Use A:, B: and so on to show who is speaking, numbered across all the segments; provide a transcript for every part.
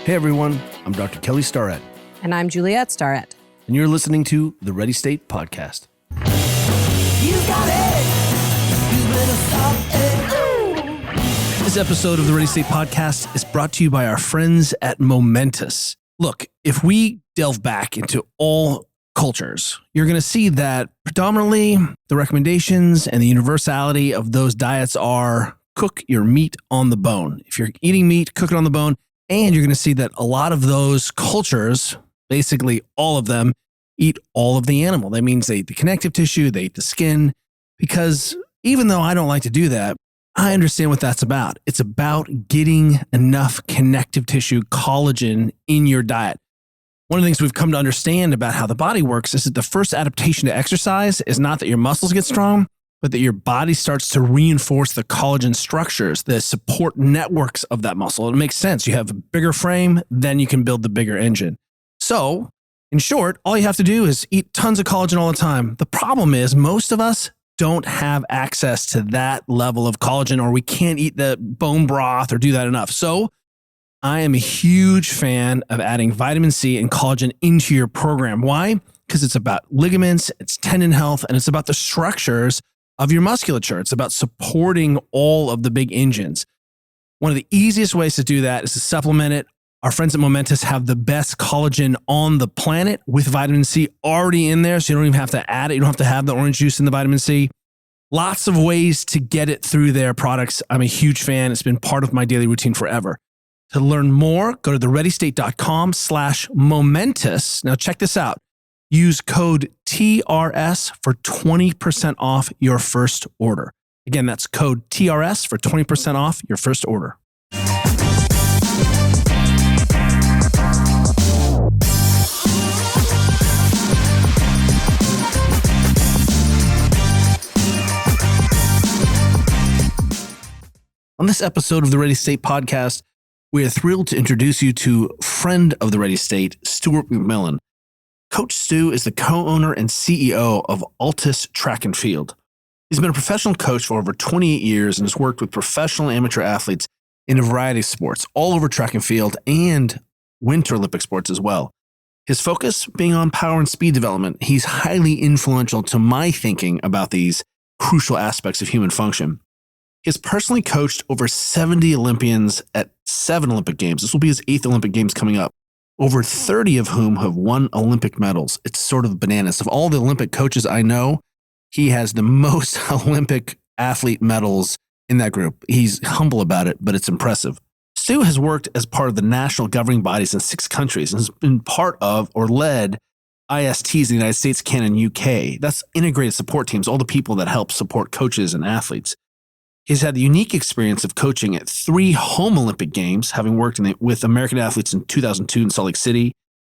A: Hey everyone, I'm Dr. Kelly Starrett.
B: And I'm Juliette Starrett.
A: And you're listening to the Ready State Podcast.
C: You got it. You better stop it.
A: This episode of the Ready State Podcast is brought to you by our friends at Momentous. Look, if we delve back into all cultures, you're going to see that predominantly the recommendations and the universality of those diets are cook your meat on the bone. If you're eating meat, cook it on the bone. And you're going to see that a lot of those cultures, basically all of them, eat all of the animal. That means they eat the connective tissue, they eat the skin, because even though I don't like to do that, I understand what that's about. It's about getting enough connective tissue, collagen in your diet. One of the things we've come to understand about how the body works is that the first adaptation to exercise is not that your muscles get strong, but that your body starts to reinforce the collagen structures, the support networks of that muscle. It makes sense. You have a bigger frame, then you can build the bigger engine. So, in short, all you have to do is eat tons of collagen all the time. The problem is most of us don't have access to that level of collagen, or we can't eat the bone broth or do that enough. So, I am a huge fan of adding vitamin C and collagen into your program. Why? Because it's about ligaments, it's tendon health, and it's about the structures of your musculature. It's about supporting all of the big engines. One of the easiest ways to do that is to supplement it. Our friends at Momentous have the best collagen on the planet with vitamin C already in there, so you don't even have to add it. You don't have to have the orange juice in the vitamin C. Lots of ways to get it through their products. I'm a huge fan. It's been part of my daily routine forever. To learn more, go to thereadystate.com/momentous. Now check this out. Use code TRS for 20% off your first order. Again, that's code TRS for 20% off your first order. On this episode of the Ready State Podcast, we are thrilled to introduce you to friend of the Ready State, Stuart McMillan. Coach Stu is the co-owner and CEO of Altis Track and Field. He's been a professional coach for over 28 years and has worked with professional and amateur athletes in a variety of sports, all over track and field and Winter Olympic sports as well. His focus being on power and speed development, he's highly influential to my thinking about these crucial aspects of human function. He has personally coached over 70 Olympians at 7 Olympic Games. This will be his 8th Olympic Games coming up. Over 30 of whom have won Olympic medals. It's sort of bananas. Of all the Olympic coaches I know, he has the most Olympic athlete medals in that group. He's humble about it, but it's impressive. Stu has worked as part of the national governing bodies in 6 countries and has been part of or led ISTs in the United States, Canada, and UK. That's integrated support teams, all the people that help support coaches and athletes. He's had the unique experience of coaching at 3 home Olympic Games, having worked with American athletes in 2002 in Salt Lake City,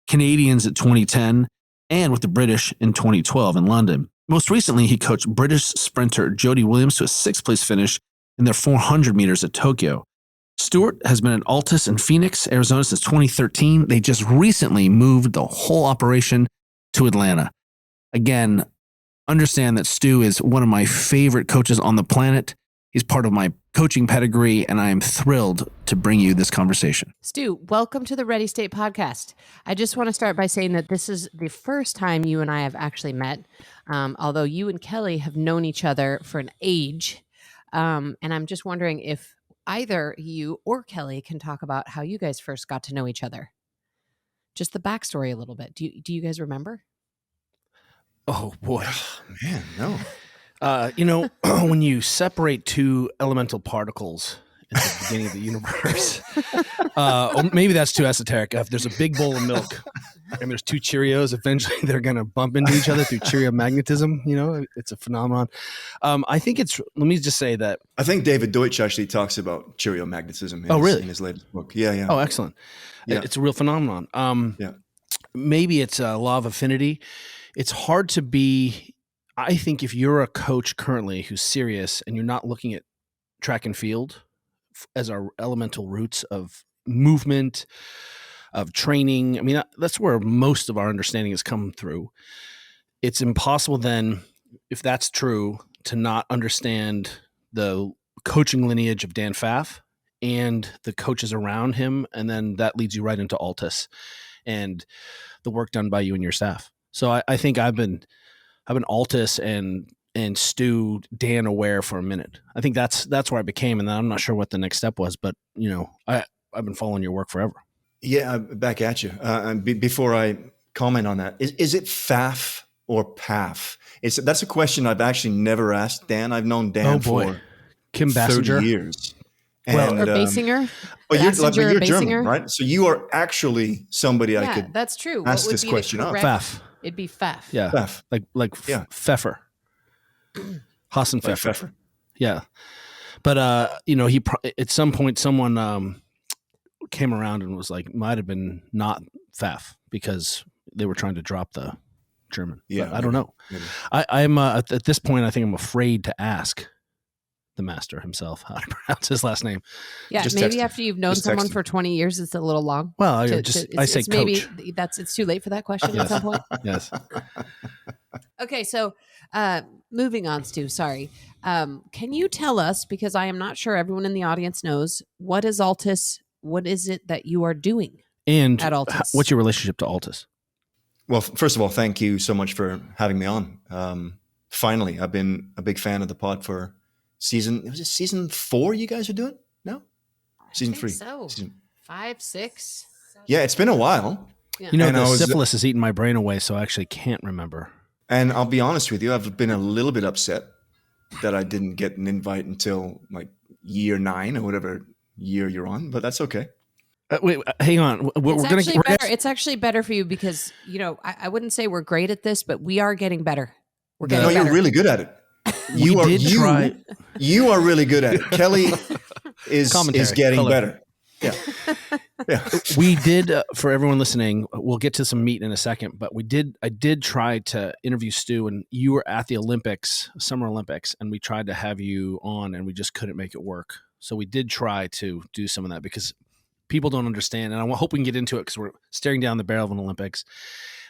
A: Canadians at 2010, and with the British in 2012 in London. Most recently, he coached British sprinter Jody Williams to a 6th place finish in their 400 meters at Tokyo. Stuart has been at Altis in Phoenix, Arizona since 2013. They just recently moved the whole operation to Atlanta. Again, understand that Stu is one of my favorite coaches on the planet. He's part of my coaching pedigree, and I am thrilled to bring you this conversation.
B: Stu, welcome to the Ready State Podcast. I just want to start by saying that this is the first time you and I have actually met, although you and Kelly have known each other for an age. And I'm just wondering if either you or Kelly can talk about how you guys first got to know each other. Just the backstory a little bit. Do you guys remember?
A: Oh, boy.
D: Man, no.
A: When you separate 2 elemental particles at the beginning of the universe, or maybe that's too esoteric. If there's a big bowl of milk and there's 2 Cheerios, eventually they're going to bump into each other through Cheerio magnetism. It's a phenomenon. I think let me just say that.
D: I think David Deutsch actually talks about Cheerio magnetism in his latest book. Yeah.
A: Oh, excellent. Yeah. It's a real phenomenon. Maybe it's a law of affinity. It's hard to be. I think if you're a coach currently who's serious and you're not looking at track and field as our elemental roots of movement, of training, I mean, that's where most of our understanding has come through. It's impossible then, if that's true, to not understand the coaching lineage of Dan Pfaff and the coaches around him. And then that leads you right into Altis and the work done by you and your staff. So I think I've been Altis and Stu, Dan Aware for a minute. I think that's where I became, and I'm not sure what the next step was, but I've been following your work forever.
D: Yeah, back at you. Before I comment on that, is it FAF or PAF? That's a question I've actually never asked Dan. I've known Dan for
A: Kim
D: 30 years.
B: Well, or Basinger.
D: But you're German, right? So you are actually somebody I could
B: that's true.
D: ask this question of.
A: FAF.
B: It'd be FAF.
A: Yeah.
D: FAF.
A: Like Pfeffer. Hassan
D: Like
A: Pfeffer.
D: Pfeffer.
A: Yeah. But, he at some point, someone came around and was like, might have been not FAF because they were trying to drop the German.
D: Yeah.
A: But I don't know.
D: Maybe.
A: I'm at this point, I think I'm afraid to ask the master himself how to pronounce his last name.
B: Yeah,
D: Just
B: maybe
D: text
B: after you've known someone for 20 years, it's a little long.
A: Well, I say coach.
B: Maybe it's too late for that question at some point.
A: Yes.
B: Okay, so moving on, Stu, sorry. Can you tell us, because I am not sure everyone in the audience knows, what is Altis? What is it that you are doing
A: and
B: at Altis?
A: What's your relationship to Altis?
D: Well, first of all, thank you so much for having me on. Finally, I've been a big fan of the pod for season 4 you guys are doing? No? Season 3.
B: So 5, 6.
D: Yeah, it's been a while.
B: Yeah.
A: The syphilis is eating my brain away, so I actually can't remember.
D: And I'll be honest with you, I've been a little bit upset that I didn't get an invite until like year 9 or whatever year you're on, but that's okay.
A: Wait, hang on.
B: It's actually better for you because, I wouldn't say we're great at this, but we are getting better. We're getting better.
D: You're really good at it. You are really good at it. Kelly is getting better. Yeah. Yeah.
A: We did, for everyone listening, we'll get to some meat in a second, but I did try to interview Stu, and you were at the Summer Olympics, and we tried to have you on, and we just couldn't make it work. So we did try to do some of that because people don't understand, and I hope we can get into it because we're staring down the barrel of an Olympics.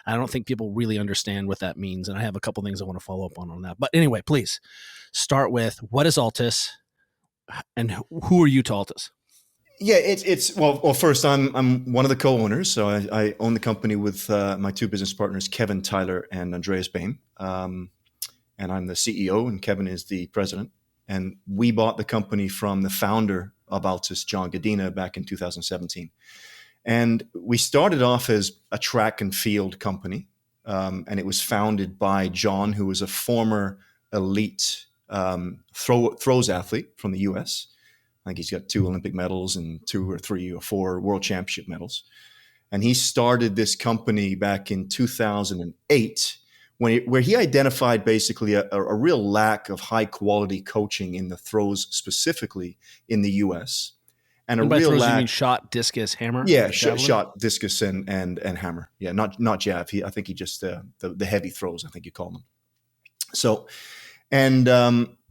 A: I don't think people really understand what that means, and I have a couple things I want to follow up on that. But anyway, please start with what is Altis, and who are you to Altis?
D: Yeah, it's well. First, I'm one of the co-owners, so I own the company with my 2 business partners, Kevin Tyler and Andreas Bain, and I'm the CEO, and Kevin is the president. And we bought the company from the founder of Altis, John Godina, back in 2017. And we started off as a track and field company, and it was founded by John, who was a former elite throws athlete from the U.S. I think he's got 2 Olympic medals and 2 or 3 or 4 World Championship medals. And he started this company back in 2008, where he identified basically a real lack of high quality coaching in the throws, specifically in the U.S. And a real lack. You mean
A: shot, discus, hammer?
D: Yeah, shot, discus, and hammer. Yeah, not jab. I think he just the heavy throws, I think you call them. So, and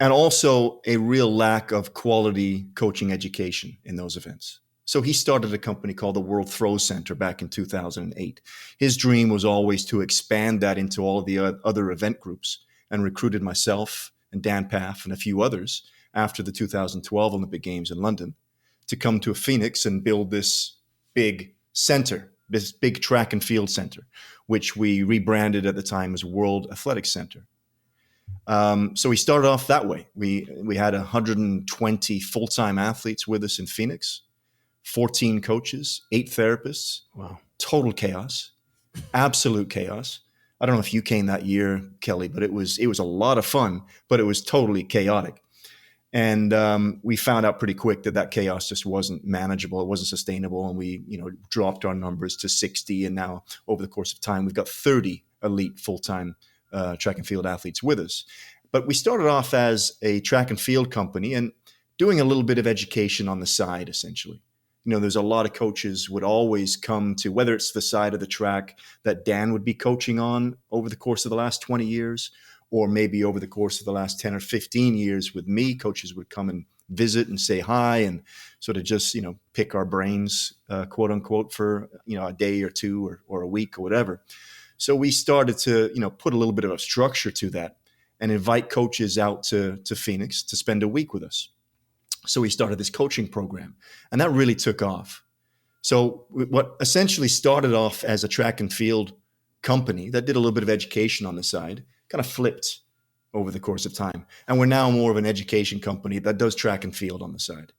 D: also a real lack of quality coaching education in those events. So he started a company called the World Throw Center back in 2008. His dream was always to expand that into all of the other event groups, and recruited myself and Dan Paff and a few others after the 2012 Olympic Games in London to come to Phoenix and build this big center, this big track and field center, which we rebranded at the time as World Athletics Center. So we started off that way. We had 120 full-time athletes with us in Phoenix, 14 coaches, 8 therapists.
A: Wow. Total
D: chaos, absolute chaos. I don't know if you came that year, Kelly, but it was a lot of fun, but it was totally chaotic. And we found out pretty quick that chaos just wasn't manageable. It wasn't sustainable. And we, dropped our numbers to 60. And now over the course of time, we've got 30 elite full-time track and field athletes with us. But we started off as a track and field company and doing a little bit of education on the side, essentially. There's a lot of coaches would always come to, whether it's the side of the track that Dan would be coaching on over the course of the last 20 years, or maybe over the course of the last 10 or 15 years with me, coaches would come and visit and say hi and sort of just, pick our brains, quote unquote, for, a day or 2 or a week or whatever. So we started to, put a little bit of a structure to that and invite coaches out to Phoenix to spend a week with us. So we started this coaching program, and that really took off. So what essentially started off as a track and field company that did a little bit of education on the side kind of flipped over the course of time. And we're now more of an education company that does track and field on the side.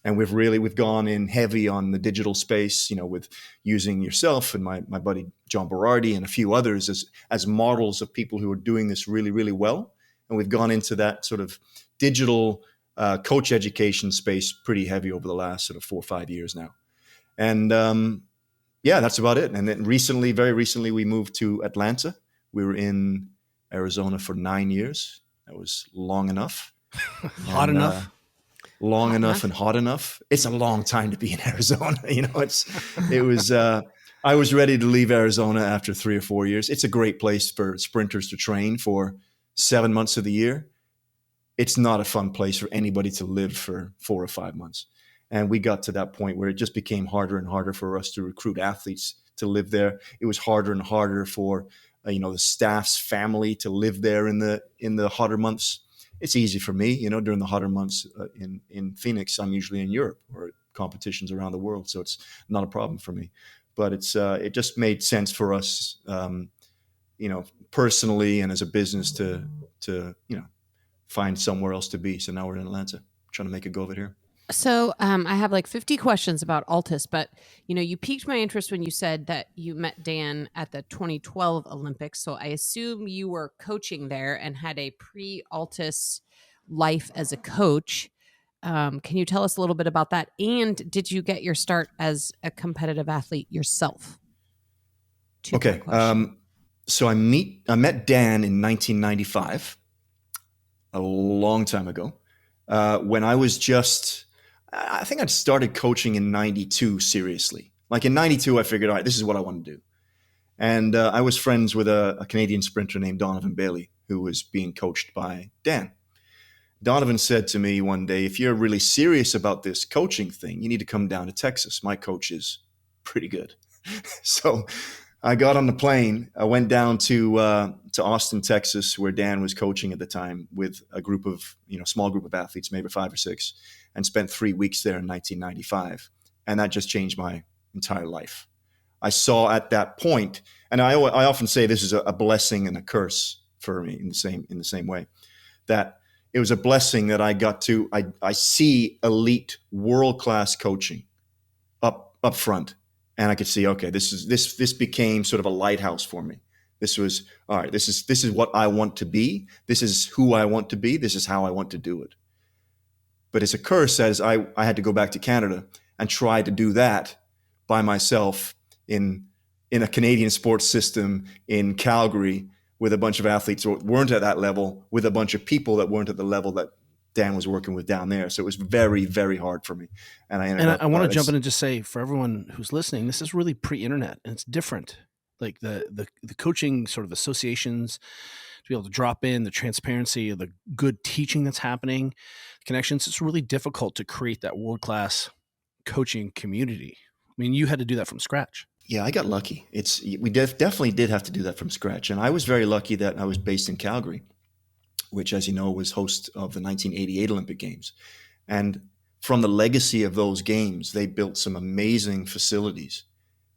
D: And we've gone in heavy on the digital space, with using yourself and my buddy John Berardi and a few others as models of people who are doing this really, really well. And we've gone into that sort of digital coach education space pretty heavy over the last sort of 4 or 5 years now. And that's about it. And then very recently, we moved to Atlanta. We were in Arizona for 9 years. That was long enough.
A: Hot enough.
D: Long enough and hot enough. It's a long time to be in Arizona. I was ready to leave Arizona after 3 or 4 years. It's a great place for sprinters to train for 7 months of the year. It's not a fun place for anybody to live for 4 or 5 months. And we got to that point where it just became harder and harder for us to recruit athletes to live there. It was harder and harder for the staff's family to live there in the hotter months. It's easy for me, during the hotter months in Phoenix. I'm usually in Europe or at competitions around the world, so it's not a problem for me. But it just made sense for us, personally and as a business to find somewhere else to be. So now we're in Atlanta, trying to make a go of it here.
B: So I have like 50 questions about Altis, but you piqued my interest when you said that you met Dan at the 2012 Olympics. So I assume you were coaching there and had a pre-Altis life as a coach. Can you tell us a little bit about that? And did you get your start as a competitive athlete yourself?
D: Okay. So I met Dan in 1995, a long time ago, when I was I think I'd started coaching in 92 seriously. Like in 92, I figured, all right, this is what I want to do. And I was friends with a Canadian sprinter named Donovan Bailey, who was being coached by Dan. Donovan said to me one day, if you're really serious about this coaching thing, you need to come down to Texas. My coach is pretty good. So I got on the plane. I went down to Austin, Texas, where Dan was coaching at the time with a group of, small group of athletes, maybe 5 or 6, and spent 3 weeks there in 1995. And that just changed my entire life. I saw at that point, and I often say this is a blessing and a curse for me in the same way, that it was a blessing that I see elite world-class coaching up front. And I could see, okay, this became sort of a lighthouse for me. This was, all right, this is what I want to be. This is who I want to be. This is how I want to do it. But it's a curse as I had to go back to Canada and try to do that by myself in a Canadian sports system in Calgary with a bunch of athletes who weren't at that level, with a bunch of people that weren't at the level that Dan was working with down there. So it was very, very hard for me. And I
A: want to jump in and just say, for everyone who's listening, this is really pre-internet and it's different. Like the coaching sort of associations, to be able to drop in the transparency of the good teaching that's happening, connections. It's really difficult to create that world-class coaching community. I mean, you had to do that from scratch.
D: Yeah, I got lucky. We definitely did have to do that from scratch. And I was very lucky that I was based in Calgary, which, as you know, was host of the 1988 Olympic Games. And from the legacy of those games, they built some amazing facilities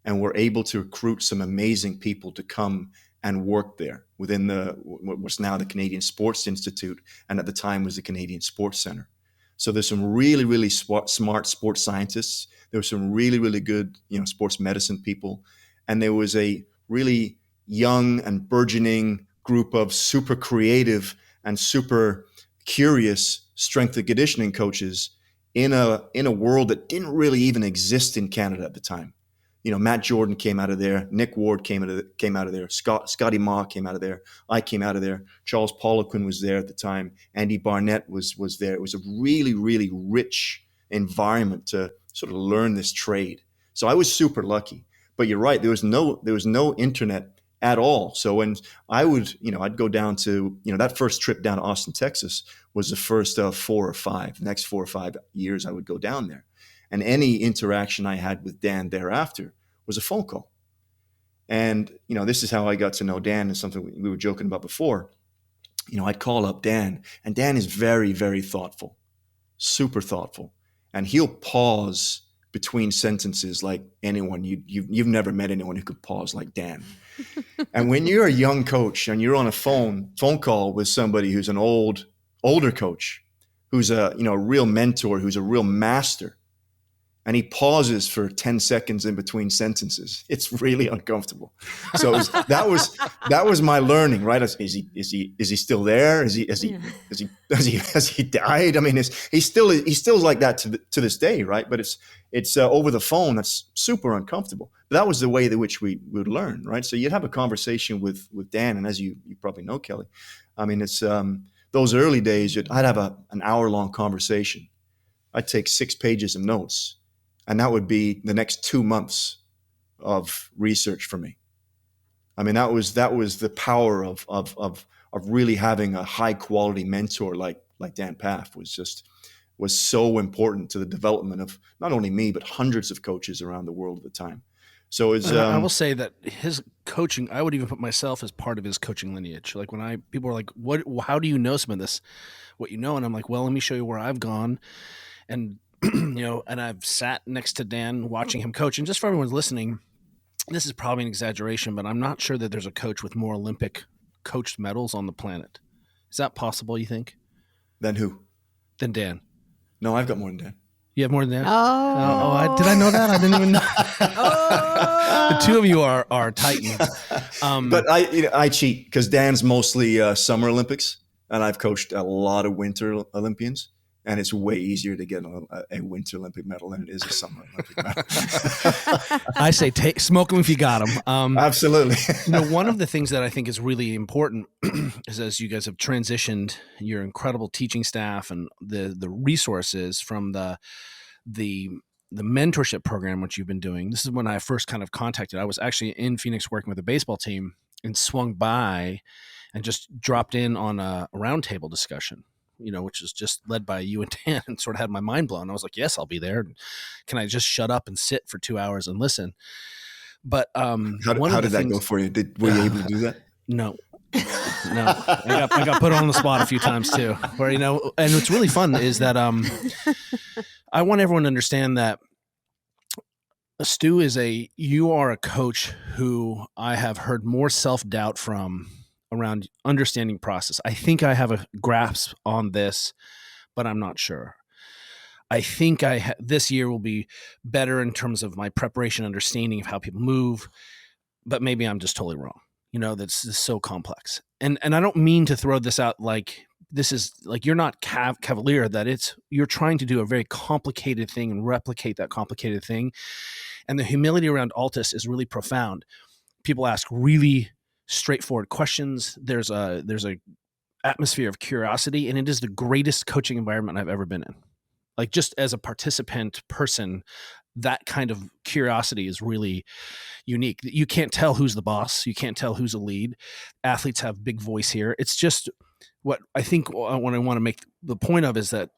D: and were able to recruit some amazing people to come and work there within what's now the Canadian Sports Institute, and at the time was the Canadian Sports Center. So there's some really, really smart sports scientists. There were some really, really good, sports medicine people. And there was a really young and burgeoning group of super creative and super curious strength and conditioning coaches in a world that didn't really even exist in Canada at the time. Matt Jordan came out of there. Nick Ward came out of there. Scotty Ma came out of there. I came out of there. Charles Poliquin was there at the time. Andy Barnett was there. It was a really, really rich environment to sort of learn this trade. So I was super lucky. But you're right. There was no internet at all. So when I'd go down to, that first trip down to Austin, Texas was the first of 4 or 5. The next 4 or 5 years I would go down there. And any interaction I had with Dan thereafter was a phone call. And, this is how I got to know Dan, and something we were joking about before. I'd call up Dan, and Dan is very, very thoughtful. super thoughtful, and he'll pause between sentences like anyone. You've never met anyone who could pause like Dan. And when you're a young coach and you're on a phone call with somebody who's an older coach, who's a real mentor, who's a real master, and he pauses for 10 seconds in between sentences, it's really uncomfortable. So that was my learning, right? Is he still there? Has he died? I mean, he's still like that to this day, right? But it's over the phone. That's super uncomfortable. But that was the way in which we would learn, right? So you'd have a conversation with Dan, and as you probably know, Kelly, I mean, it's those early days. I'd have an hour-long conversation. I'd take 6 pages of notes, and that would be the next 2 months of research for me. I mean, that was the power of really having a high quality mentor like Dan Paff was so important to the development of not only me, but hundreds of coaches around the world at the time. So it's
A: I will say that his coaching, I would even put myself as part of his coaching lineage. Like when people are like, how do you know some of this, what you know? And I'm like, well, let me show you where I've gone. And and I've sat next to Dan watching him coach. And just for everyone listening, this is probably an exaggeration, but I'm not sure that there's a coach with more Olympic coached medals on the planet. Is that possible, you think?
D: Then who?
A: Than Dan.
D: No, I've got more than Dan.
A: You have more than Dan?
B: Oh.
A: Did I know that? I didn't even know. The two of you are titans.
D: But I cheat because Dan's mostly Summer Olympics, and I've coached a lot of Winter Olympians. And it's way easier to get a Winter Olympic medal than it is a Summer Olympic medal.
A: I say smoke them if you got them.
D: Absolutely.
A: One of the things that I think is really important is as you guys have transitioned your incredible teaching staff and the resources from the mentorship program, which you've been doing. This is when I first kind of contacted. I was actually in Phoenix working with a baseball team and swung by and just dropped in on a roundtable discussion, which is just led by you and Dan, and sort of had my mind blown. I was like, yes, I'll be there. Can I just shut up and sit for 2 hours and listen? But how did that go
D: for you? Were you able to do that?
A: No. I got put on the spot a few times too, where, and what's really fun is that I want everyone to understand that Stu you are a coach who I have heard more self-doubt from around understanding process. I think I have a grasp on this, but I'm not sure. I think this year will be better in terms of my preparation, understanding of how people move, but maybe I'm just totally wrong. That's so complex. And I don't mean to throw this out like this is like, you're not cavalier, that you're trying to do a very complicated thing and replicate that complicated thing. And the humility around Altis is really profound. People ask really straightforward questions. There's a atmosphere of curiosity, and it is the greatest coaching environment I've ever been in. Like, just as a participant person, that kind of curiosity is really unique. You can't tell who's the boss. You can't tell who's a lead. Athletes have big voice here. It's just what I think what I want to make the point of is that,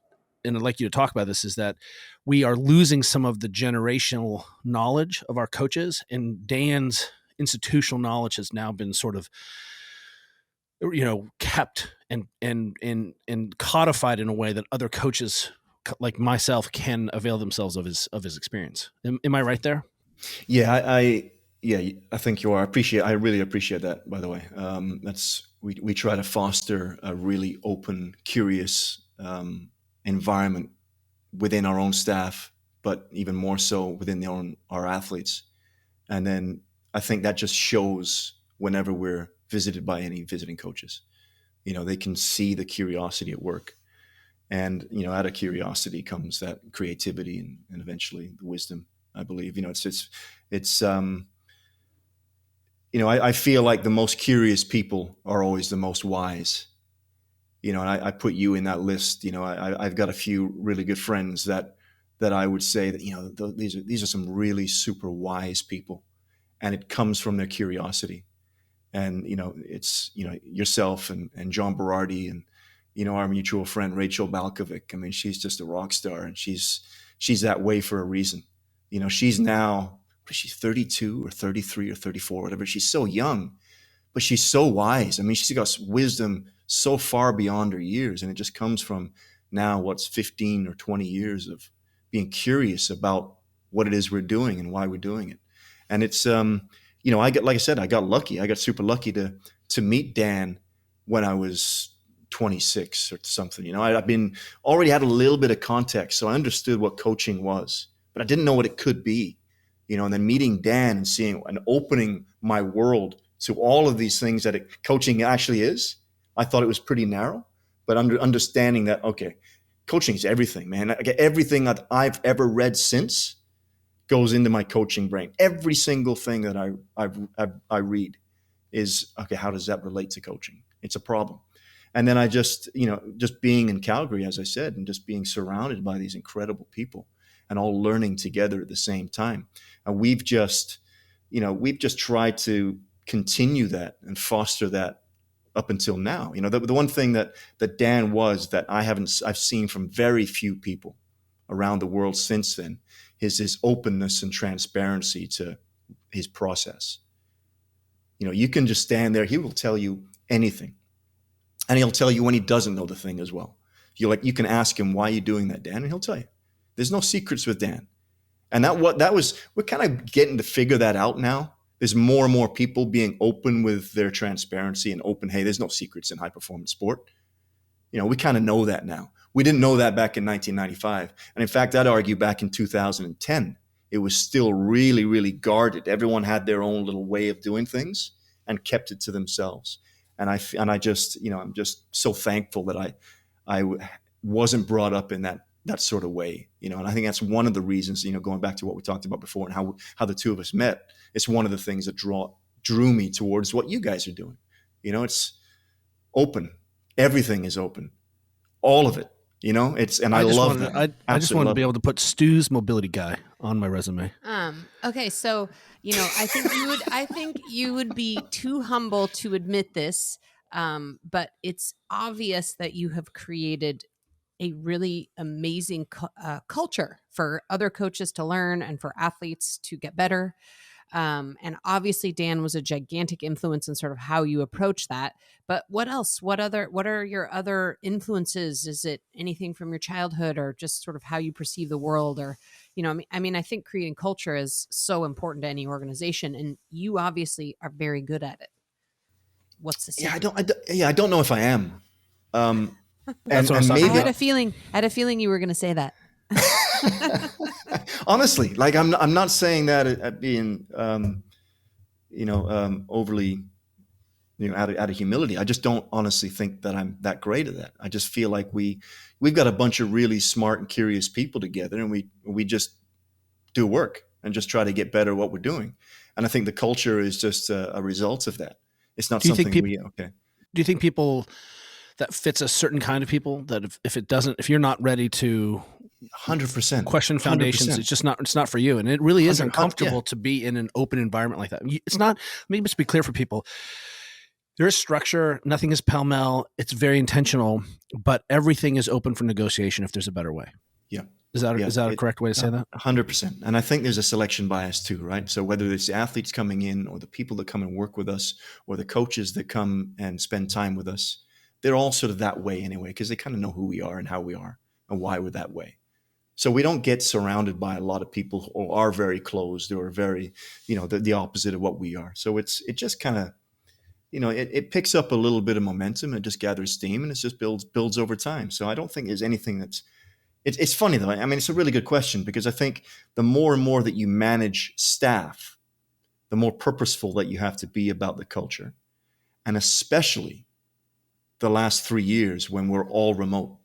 A: and I'd like you to talk about this, is that we are losing some of the generational knowledge of our coaches, and Dan's institutional knowledge has now been sort of, kept and codified in a way that other coaches like myself can avail themselves of his experience. Am I right there?
D: Yeah, I think you are. I really appreciate that, by the way. We try to foster a really open, curious environment within our own staff, but even more so within our athletes. And then I think that just shows whenever we're visited by any visiting coaches. They can see the curiosity at work. And, out of curiosity comes that creativity and eventually the wisdom, I believe. I feel like the most curious people are always the most wise. And I put you in that list. I've got a few really good friends that I would say that, these are some really super wise people, and it comes from their curiosity. And, it's, yourself and John Berardi and, our mutual friend, Rachel Balkovic. I mean, she's just a rock star, and she's that way for a reason. She's now, she's 32 or 33 or 34, whatever. She's so young, but she's so wise. I mean, she's got wisdom so far beyond her years, and it just comes from now what's 15 or 20 years of being curious about what it is we're doing and why we're doing it. And it's, I got, like I said, I got lucky. I got super lucky to meet Dan when I was 26 or something. I've been already had a little bit of context, so I understood what coaching was, but I didn't know what it could be. And then meeting Dan and seeing and opening my world to all of these things that coaching actually is. I thought it was pretty narrow, but understanding that, okay, coaching is everything, man. Everything that I've ever read since goes into my coaching brain. Every single thing that I read is, okay, how does that relate to coaching? It's a problem. And then I just being in Calgary, as I said, and just being surrounded by these incredible people and all learning together at the same time. And we've just tried to continue that and foster that up until now. The one thing that Dan was that I've seen from very few people around the world since then is his openness and transparency to his process. You can just stand there. He will tell you anything. And he'll tell you when he doesn't know the thing as well. You can ask him, why are you doing that, Dan? And he'll tell you. There's no secrets with Dan. And we're kind of getting to figure that out now. There's more and more people being open with their transparency and open, hey, there's no secrets in high performance sport. We kind of know that now. We didn't know that back in 1995. And in fact, I'd argue back in 2010, it was still really, really guarded. Everyone had their own little way of doing things and kept it to themselves. And I just, I'm just so thankful that I wasn't brought up in that sort of way, and I think that's one of the reasons, going back to what we talked about before and how the two of us met, it's one of the things that drew me towards what you guys are doing. It's open. Everything is open. All of it, and I love that.
A: I just wanted to be able to put Stu's mobility guy on my resume.
B: Okay. So, I think you would be too humble to admit this. But it's obvious that you have created a really amazing culture for other coaches to learn and for athletes to get better. And obviously Dan was a gigantic influence in sort of how you approach that. But what else? What are your other influences? Is it anything from your childhood or just sort of how you perceive the world? Or, I think creating culture is so important to any organization, and you obviously are very good at it. What's the secret?
D: I don't know if I am.
A: That's what I was talking
B: I
A: about.
B: had a feeling you were going to say that.
D: Honestly, like I'm not saying that at being, overly, out of humility. I just don't honestly think that I'm that great at that. I just feel like we've got a bunch of really smart and curious people together, and we just do work and just try to get better at what we're doing. And I think the culture is just a result of that. It's not something
A: Do you think people that fits a certain kind of people that if you're not ready to
D: 100%
A: question foundations, 100%. It's not for you. And it really is uncomfortable to be in an open environment like that. It's not, let me just be clear for people. There is structure. Nothing is pell-mell. It's very intentional, but everything is open for negotiation if there's a better way.
D: Yeah.
A: Is that a correct way to say that?
D: 100%. And I think there's a selection bias too, right? So whether it's the athletes coming in or the people that come and work with us or the coaches that come and spend time with us, they're all sort of that way anyway, because they kind of know who we are and how we are and why we're that way. So we don't get surrounded by a lot of people who are very closed or very, the opposite of what we are. So it just kind of, it picks up a little bit of momentum. It just gathers steam and it just builds over time. So I don't think there's anything it's funny though. I mean, it's a really good question because I think the more and more that you manage staff, the more purposeful that you have to be about the culture. And especially the last 3 years when we're all remote.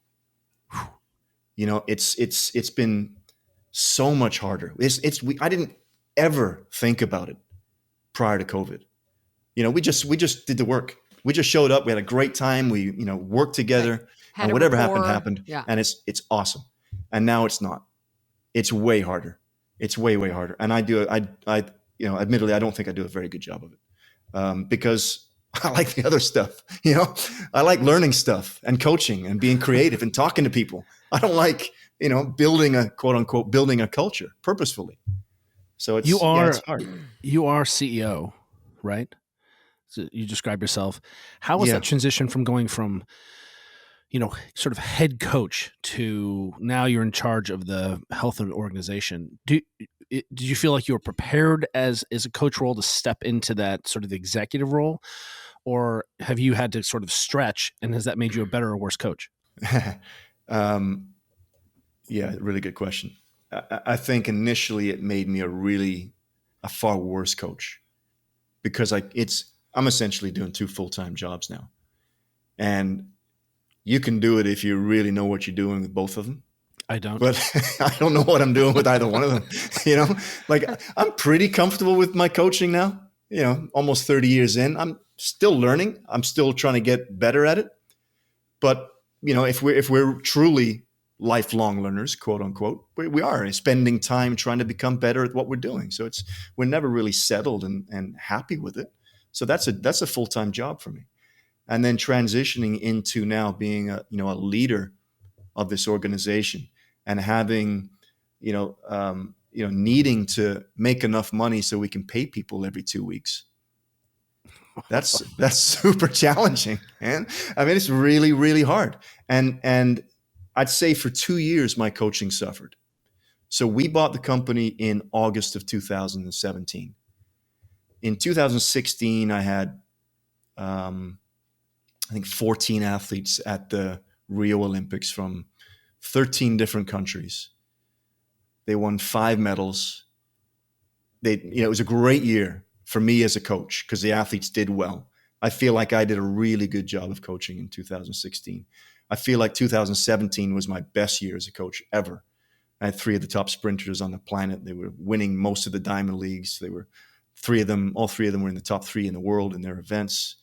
D: It's been so much harder. I didn't ever think about it prior to COVID. We just did the work. We just showed up. We had a great time. We worked together, and whatever happened.
B: Yeah.
D: And it's awesome. And now it's not. It's way harder. It's way harder. And admittedly, I don't think I do a very good job of it because I like the other stuff. I like learning stuff and coaching and being creative and talking to people. I don't like, building a quote unquote, building a culture purposefully. So it's hard.
A: You are CEO, right? So you describe yourself. How was that transition from going from, sort of head coach to now you're in charge of the health of an organization. Did you feel like you were prepared as a coach role to step into that sort of executive role, or have you had to sort of stretch, and has that made you a better or worse coach?
D: Yeah, really good question. I think initially it made me a far worse coach, because I'm essentially doing 2 full-time jobs now. And you can do it if you really know what you're doing with both of them.
A: I don't.
D: But I don't know what I'm doing with either one of them. Like, I'm pretty comfortable with my coaching now, almost 30 years in. I'm still learning. I'm still trying to get better at it. But, if we're truly lifelong learners, quote unquote, we are spending time trying to become better at what we're doing. So we're never really settled and happy with it. So that's a full-time job for me. And then transitioning into now being a leader of this organization, and having, needing to make enough money so we can pay people every 2 weeks. That's super challenging, man. I mean, it's really, really hard. And I'd say for 2 years, my coaching suffered. So we bought the company in August of 2017. In 2016, I had, I think 14 athletes at the Rio Olympics from 13 different countries. They won 5 medals. It was a great year for me as a coach because the athletes did well. I feel like I did a really good job of coaching in 2016. I feel like 2017 was my best year as a coach ever. I had 3 of the top sprinters on the planet. They were winning most of the Diamond Leagues. All 3 of them were in the top 3 in the world in their events.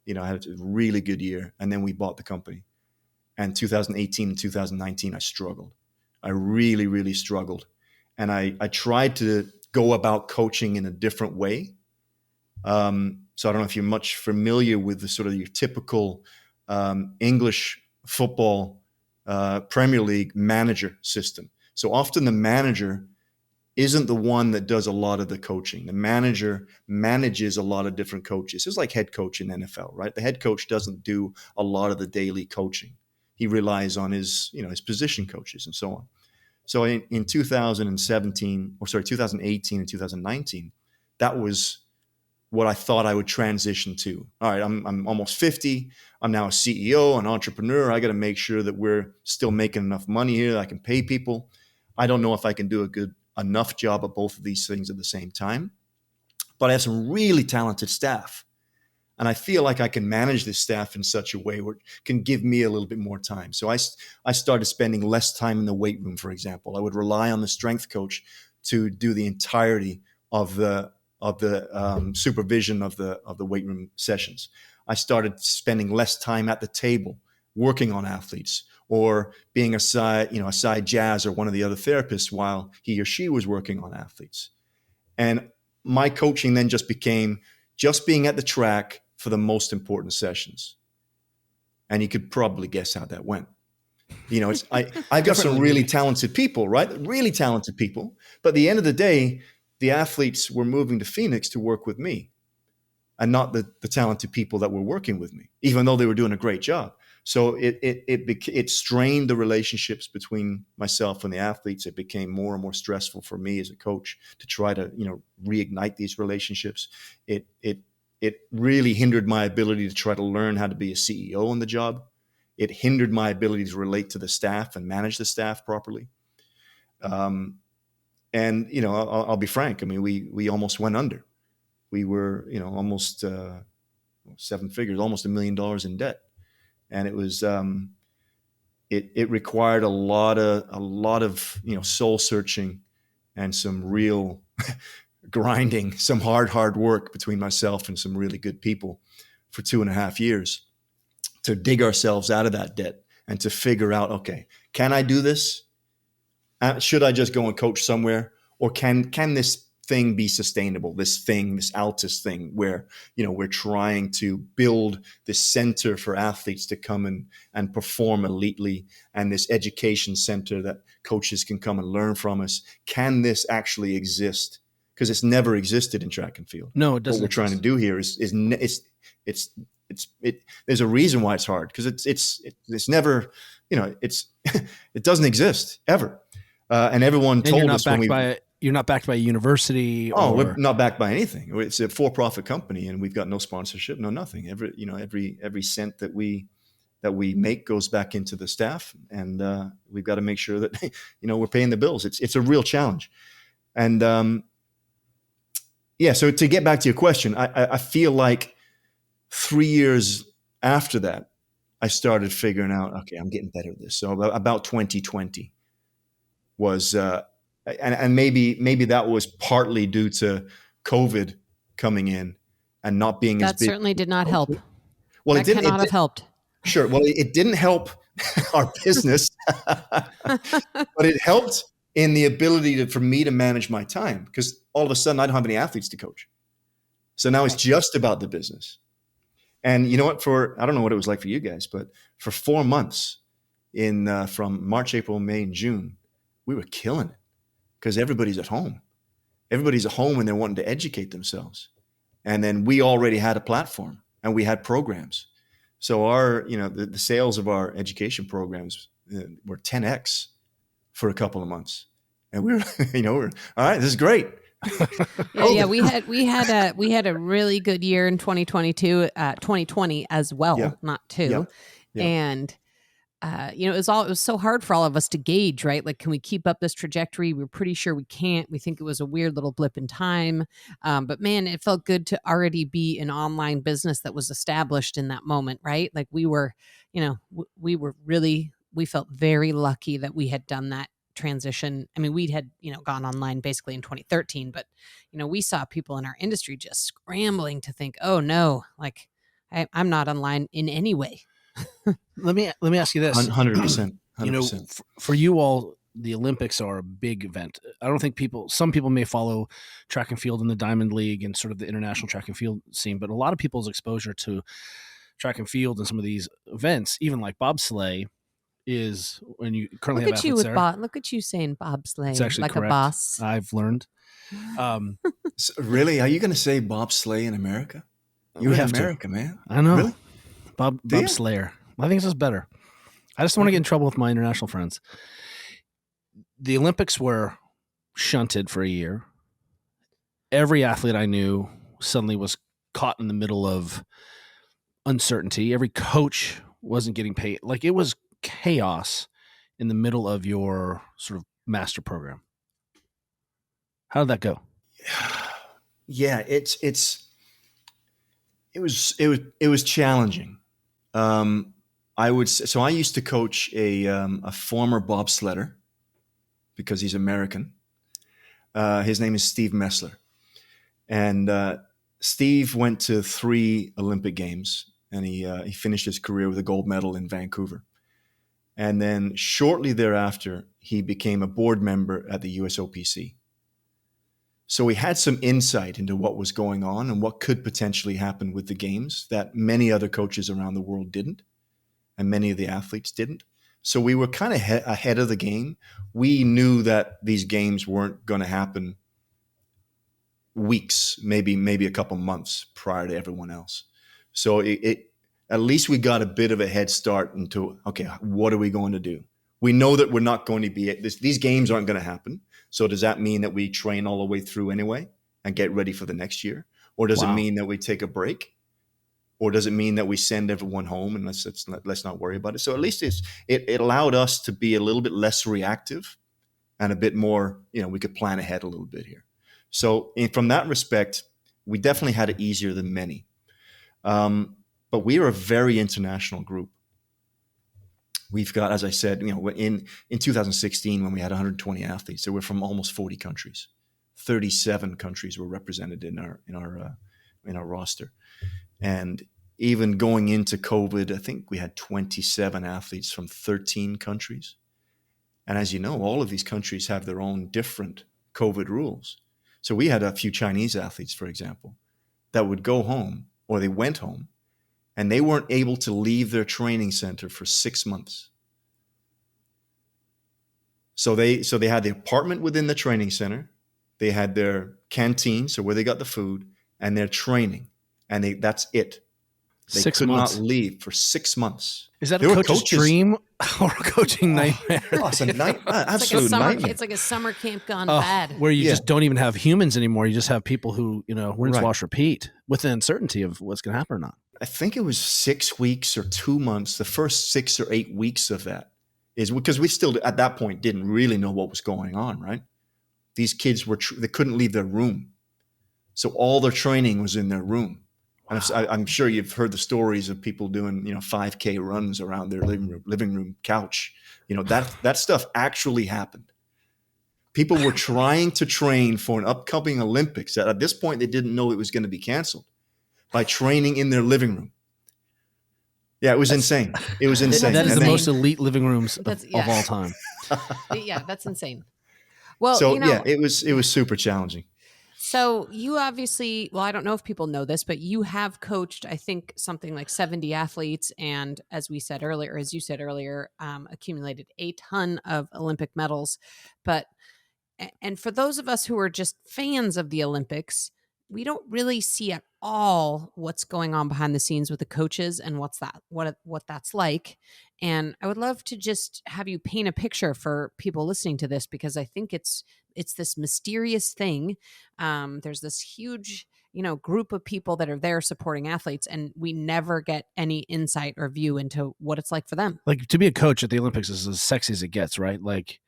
D: I had a really good year. And then we bought the company. And 2018 and 2019, I struggled. I really, really struggled. And I tried to go about coaching in a different way. So I don't know if you're much familiar with the sort of your typical English football Premier League manager system. So often the manager isn't the one that does a lot of the coaching. The manager manages a lot of different coaches. It's like head coach in NFL, right? The head coach doesn't do a lot of the daily coaching. He relies on his position coaches and so on. So in 2018 and 2019, that was what I thought I would transition to. All right, I'm almost 50. I'm now a CEO, an entrepreneur. I got to make sure that we're still making enough money here that I can pay people. I don't know if I can do a good enough job of both of these things at the same time, but I have some really talented staff. And I feel like I can manage this staff in such a way where it can give me a little bit more time. So I started spending less time in the weight room, for example. I would rely on the strength coach to do the entirety of the supervision of the weight room sessions. I started spending less time at the table working on athletes, or being a side jazz or one of the other therapists while he or she was working on athletes. And my coaching then just became just being at the track for the most important sessions. And you could probably guess how that went. I've got some really talented people, right? Really talented people. But at the end of the day, the athletes were moving to Phoenix to work with me, and not the talented people that were working with me, even though they were doing a great job. So it strained the relationships between myself and the athletes. It became more and more stressful for me as a coach to try to reignite these relationships. It really hindered my ability to try to learn how to be a CEO on the job. It hindered my ability to relate to the staff and manage the staff properly. And I'll be frank. I mean, we almost went under. We were almost 7 figures, almost $1 million in debt. And it was it required a lot of soul searching and some real grinding, some hard work between myself and some really good people for 2.5 years to dig ourselves out of that debt and to figure out, okay, can I do this? Should I just go and coach somewhere, or can this thing be sustainable? This Altis thing, where we're trying to build this center for athletes to come and perform elitely, and this education center that coaches can come and learn from us. Can this actually exist? Because it's never existed in track and field.
A: No, it doesn't.
D: What we're trying to do here is there's a reason why it's hard, because it's never, it doesn't exist ever. And everyone
A: And
D: told us
A: you're not backed by a university.
D: We're not backed by anything. It's a for-profit company, and we've got no sponsorship, no nothing. Every cent that we make goes back into the staff, and we've got to make sure that we're paying the bills. It's a real challenge, and So to get back to your question, I feel like 3 years after that, I started figuring out, okay, I'm getting better at this. So about 2020 was, and maybe that was partly due to COVID coming in and not being as
B: That
D: big.
B: certainly did not help.
D: Well,
B: That cannot have helped.
D: Sure. Well, it didn't help our business, but it helped in the ability for me to manage my time, because all of a sudden I don't have any athletes to coach. So now it's just about the business. And you know what? I don't know what it was like for you guys, but for 4 months from March, April, May, and June, we were killing it, because everybody's at home. Everybody's at home and they're wanting to educate themselves. And then we already had a platform and we had programs. So the sales of our education programs were 10x for a couple of months. And we're all right, this is great.
B: Yeah, we had a really good year in 2020 as well, not two.
D: Yeah.
B: And it was so hard for all of us to gauge, right? Like, can we keep up this trajectory? We're pretty sure we can't. We think it was a weird little blip in time. But man, it felt good to already be an online business that was established in that moment, right? Like we felt very lucky that we had done that transition. I mean, we had, gone online basically in 2013, but, we saw people in our industry just scrambling to think, oh no, like I'm not online in any way.
A: Let me ask you this.
D: 100%.
A: For you all, the Olympics are a big event. I don't think some people may follow track and field in the Diamond League and sort of the international track and field scene, but a lot of people's exposure to track and field and some of these events, even like bobsleigh, is when you currently have athletes there.
B: Look at you saying bobsleigh.
A: It's actually
B: like
A: correct.
B: A boss.
A: I've learned.
D: So really? Are you going to say bobsleigh in America? You're in America, man.
A: I know.
D: Really?
A: Bobslayer. I think it's just better. I just don't want to get in trouble with my international friends. The Olympics were shunted for a year. Every athlete I knew suddenly was caught in the middle of uncertainty. Every coach wasn't getting paid. Like, it was chaos in the middle of your sort of master program. How did that go?
D: Yeah, it was challenging. I would say, so I used to coach a former bobsledder, because he's American. His name is Steve Messler. And Steve went to 3 Olympic Games, and he finished his career with a gold medal in Vancouver. And then shortly thereafter, he became a board member at the USOPC. So we had some insight into what was going on and what could potentially happen with the games that many other coaches around the world didn't, and many of the athletes didn't. So we were kind of ahead of the game. We knew that these games weren't going to happen weeks, maybe a couple months prior to everyone else. So at least we got a bit of a head start into, okay, what are we going to do? We know that we're not going to be these games aren't going to happen. So does that mean that we train all the way through anyway and get ready for the next year? Or does it mean that we take a break? Or does it mean that we send everyone home and let's not worry about it? So at least it allowed us to be a little bit less reactive and a bit more, we could plan ahead a little bit here. So from that respect, we definitely had it easier than many. But we are a very international group. We've got, as I said, in 2016, when we had 120 athletes, they were from almost 40 countries. 37 countries were represented in our roster. And even going into COVID, I think we had 27 athletes from 13 countries. And as you know, all of these countries have their own different COVID rules. So we had a few Chinese athletes, for example, that would go home, or they went home, and they weren't able to leave their training center for 6 months. So they had the apartment within the training center, they had their canteen, so where they got the food, and their training, and that's it They
A: 6
D: could
A: months.
D: not leave for 6 months.
A: Is that
D: There
A: a
D: were
A: coach's
D: coaches-
A: dream or a coaching nightmare?
D: Oh, it's an absolute nightmare.
B: It's like a summer camp gone
A: Oh,
B: bad.
A: where you
D: Yeah.
A: just don't even have humans anymore. You just have people who, rinse,
D: Right.
A: wash, repeat with the uncertainty of what's going to happen or not.
D: I think it was 6 weeks or 2 months. The first 6 or 8 weeks of that is because we still, at that point, didn't really know what was going on, right? These kids they couldn't leave their room. So all their training was in their room. And I'm sure you've heard the stories of people doing, 5K runs around their living room couch. That stuff actually happened. People were trying to train for an upcoming Olympics that at this point they didn't know it was going to be canceled by training in their living room. Yeah, it was insane. It was insane.
A: That is
D: And
A: the
D: then-
A: most elite living rooms of
B: That's- yeah.
A: all time.
B: Yeah, that's insane. Well,
D: So yeah, it was super challenging.
B: So you obviously, well, I don't know if people know this, but you have coached, I think, something like 70 athletes. And as you said earlier, accumulated a ton of Olympic medals. And for those of us who are just fans of the Olympics, we don't really see at all what's going on behind the scenes with the coaches and what that's like. And I would love to just have you paint a picture for people listening to this, because I think it's this mysterious thing. There's this huge, group of people that are there supporting athletes, and we never get any insight or view into what it's like for them.
A: Like, to be a coach at the Olympics is as sexy as it gets, right? Like,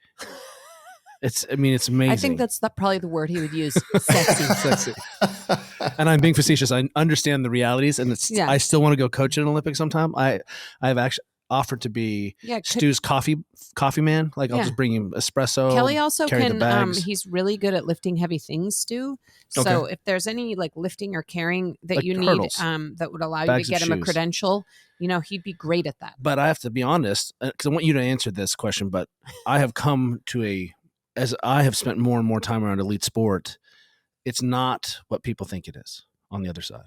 A: it's amazing.
B: I think that's probably the word he would use. Sexy.
A: Sexy. And I'm being facetious. I understand the realities, and I still want to go coach at an Olympic sometime. I've actually offered to be Stu's coffee man. Like, I'll just bring him espresso.
B: Kelly also
A: carry the bags.
B: he's really good at lifting heavy things, Stu. So if there's any like lifting or carrying that
A: Like
B: you
A: hurdles.
B: need, that would allow
A: Bags
B: you to
A: of
B: get him a
A: shoes.
B: credential, he'd be great at that.
A: But I have to be honest, because I want you to answer this question, but I have come to as I have spent more and more time around elite sport, it's not what people think it is on the other side.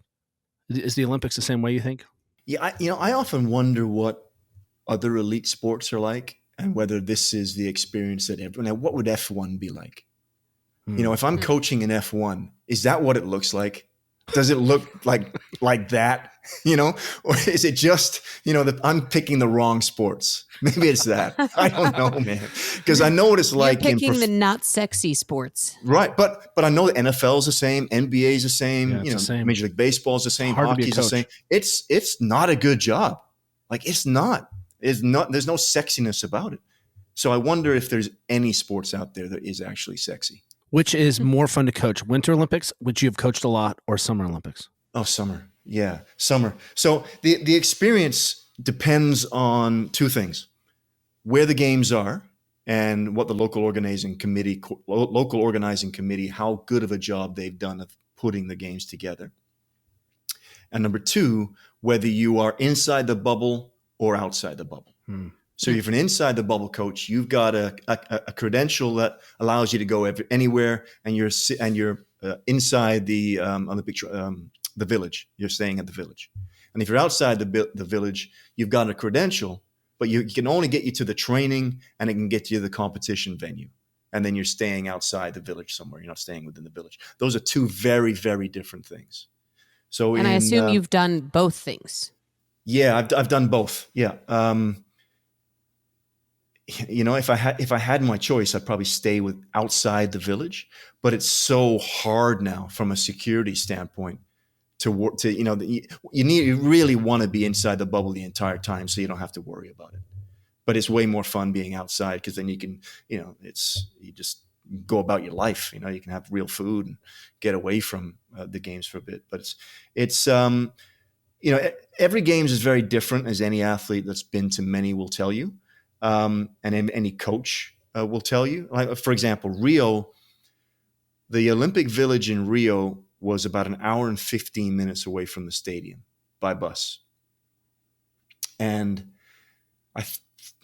A: Is the Olympics the same way, you think?
D: Yeah, I often wonder what other elite sports are like, and whether this is the experience that everyone. Now, what would F1 be like? If I'm coaching in F1, is that what it looks like? Does it look like that? Or is it just that I'm picking the wrong sports? Maybe it's that. I don't know, man. Because I know what it's like.
B: You're picking the not sexy sports,
D: right? But I know the NFL is the same, NBA is the same.
A: Yeah, it's the same.
D: Major League Baseball is the same,
A: Hard to be a
D: hockey is the
A: coach.
D: same. It's not a good job. Like, it's not. It's not. There's no sexiness about it. So I wonder if there's any sports out there that is actually sexy.
A: Which is more fun to coach, Winter Olympics, which you've coached a lot, or Summer Olympics?
D: Oh, summer. Yeah, summer. So the experience depends on two things: where the games are and what the local organizing committee, how good of a job they've done of putting the games together. And number two, whether you are inside the bubble or outside the bubble. So if you're an inside the bubble coach, you've got a credential that allows you to go anywhere, and you're inside the Olympic the village. You're staying at the village. And if you're outside the village, you've got a credential, but you can only get you to the training, and it can get you to the competition venue. And then you're staying outside the village somewhere. You're not staying within the village. Those are two very, very different things. So,
B: and I assume you've done both things.
D: Yeah, I've done both. Yeah. If I had my choice, I'd probably stay outside the village. But it's so hard now from a security standpoint to work. You really want to be inside the bubble the entire time, so you don't have to worry about it. But it's way more fun being outside, because then you can, you just go about your life. You can have real food and get away from the games for a bit. But it's every games is very different, as any athlete that's been to many will tell you. And any coach will tell you. Like, for example, Rio, the Olympic Village in Rio was about an hour and 15 minutes away from the stadium by bus. And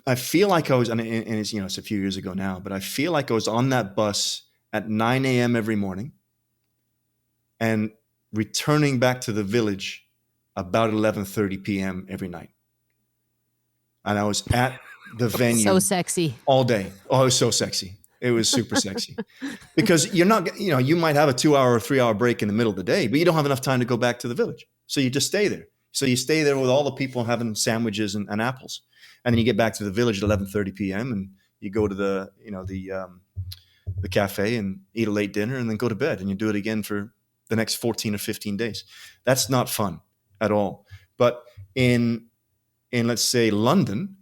D: I feel like I was, and it's, it's a few years ago now, but I feel like I was on that bus at 9 a.m. every morning and returning back to the village about 11:30 p.m. every night. And I was at the venue
B: So sexy
D: all day. Oh, it was so sexy. It was super sexy, because you're not, you might have a 2 hour or 3 hour break in the middle of the day, but you don't have enough time to go back to the village. So you just stay there. So you stay there with all the people having sandwiches and apples, and then you get back to the village at 11:30 p.m. and you go to the cafe and eat a late dinner and then go to bed, and you do it again for the next 14 or 15 days. That's not fun at all. But in let's say London,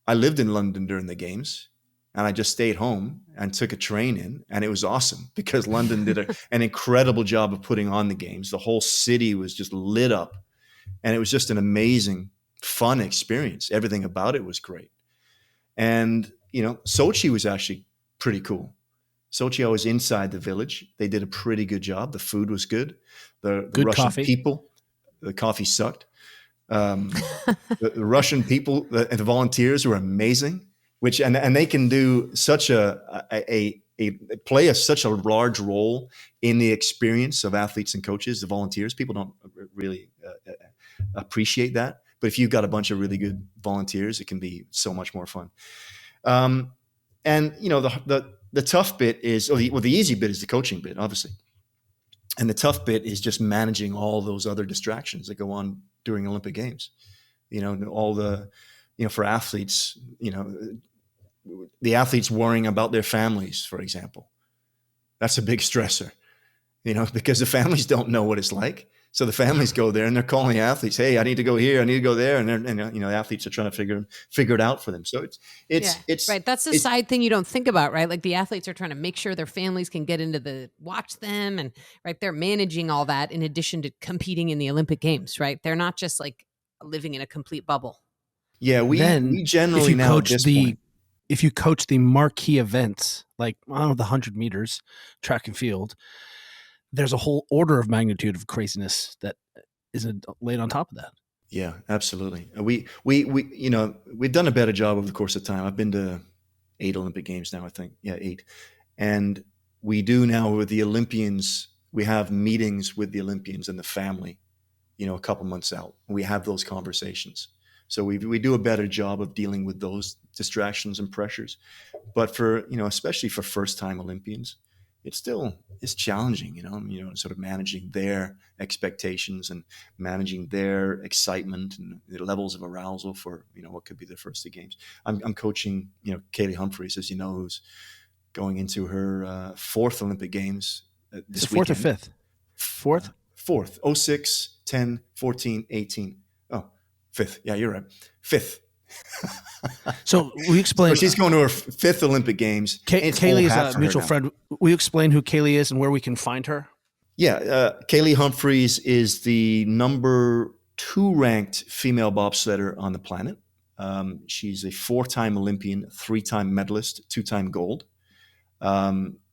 D: I lived in London during the games, and I just stayed home and took a train in, and it was awesome because London did an incredible job of putting on the games. The whole city was just lit up, and it was just an amazing, fun experience. Everything about it was great. And, Sochi was actually pretty cool. Sochi, I was inside the village. They did a pretty good job. The food was good. The
A: Good
D: Russian
A: coffee.
D: people, the coffee sucked. The Russian people and the volunteers were amazing, and they can do such such a large role in the experience of athletes and coaches. The volunteers, people don't really appreciate that, but if you've got a bunch of really good volunteers, it can be so much more fun. And the tough bit is, the easy bit is the coaching bit, obviously. And the tough bit is just managing all those other distractions that go on during Olympic Games. All the, for athletes, the athletes worrying about their families, for example. That's a big stressor, because the families don't know what it's like. So the families go there and they're calling the athletes, "Hey, I need to go here, I need to go there," and the athletes are trying to figure it out for them. So it's
B: right. That's the side thing you don't think about, right? Like the athletes are trying to make sure their families can get into watch them, and right, they're managing all that in addition to competing in the Olympic Games, right? They're not just like living in a complete bubble.
D: Yeah, we generally
A: if you coach the marquee events, like the 100 meters track and field, there's a whole order of magnitude of craziness that isn't laid on top of that.
D: Yeah, absolutely. We've done a better job over the course of time. I've been to 8 Olympic Games now, I think. Yeah, 8. And we do now with the Olympians, we have meetings with the Olympians and the family, a couple months out. We have those conversations. So we do a better job of dealing with those distractions and pressures. But for, especially for first-time Olympians, it's challenging, sort of managing their expectations and managing their excitement and the levels of arousal for, what could be their first 2 games. I'm coaching, Kaylee Humphries, as you know, who's going into her 4th Olympic Games this weekend.
A: 4th or 5th? 4th?
D: 4th, 06, 10, 14, 18. Oh, 5th. Yeah, you're right. 5th.
A: So we explain.
D: So she's going to her 5th Olympic Games.
A: Kaylee is a mutual friend. Will you explain who Kaylee is and where we can find her?
D: Yeah, Kaylee Humphries is the number 2 ranked female bobsledder on the planet. She's a 4-time Olympian, 3-time medalist, 2-time gold.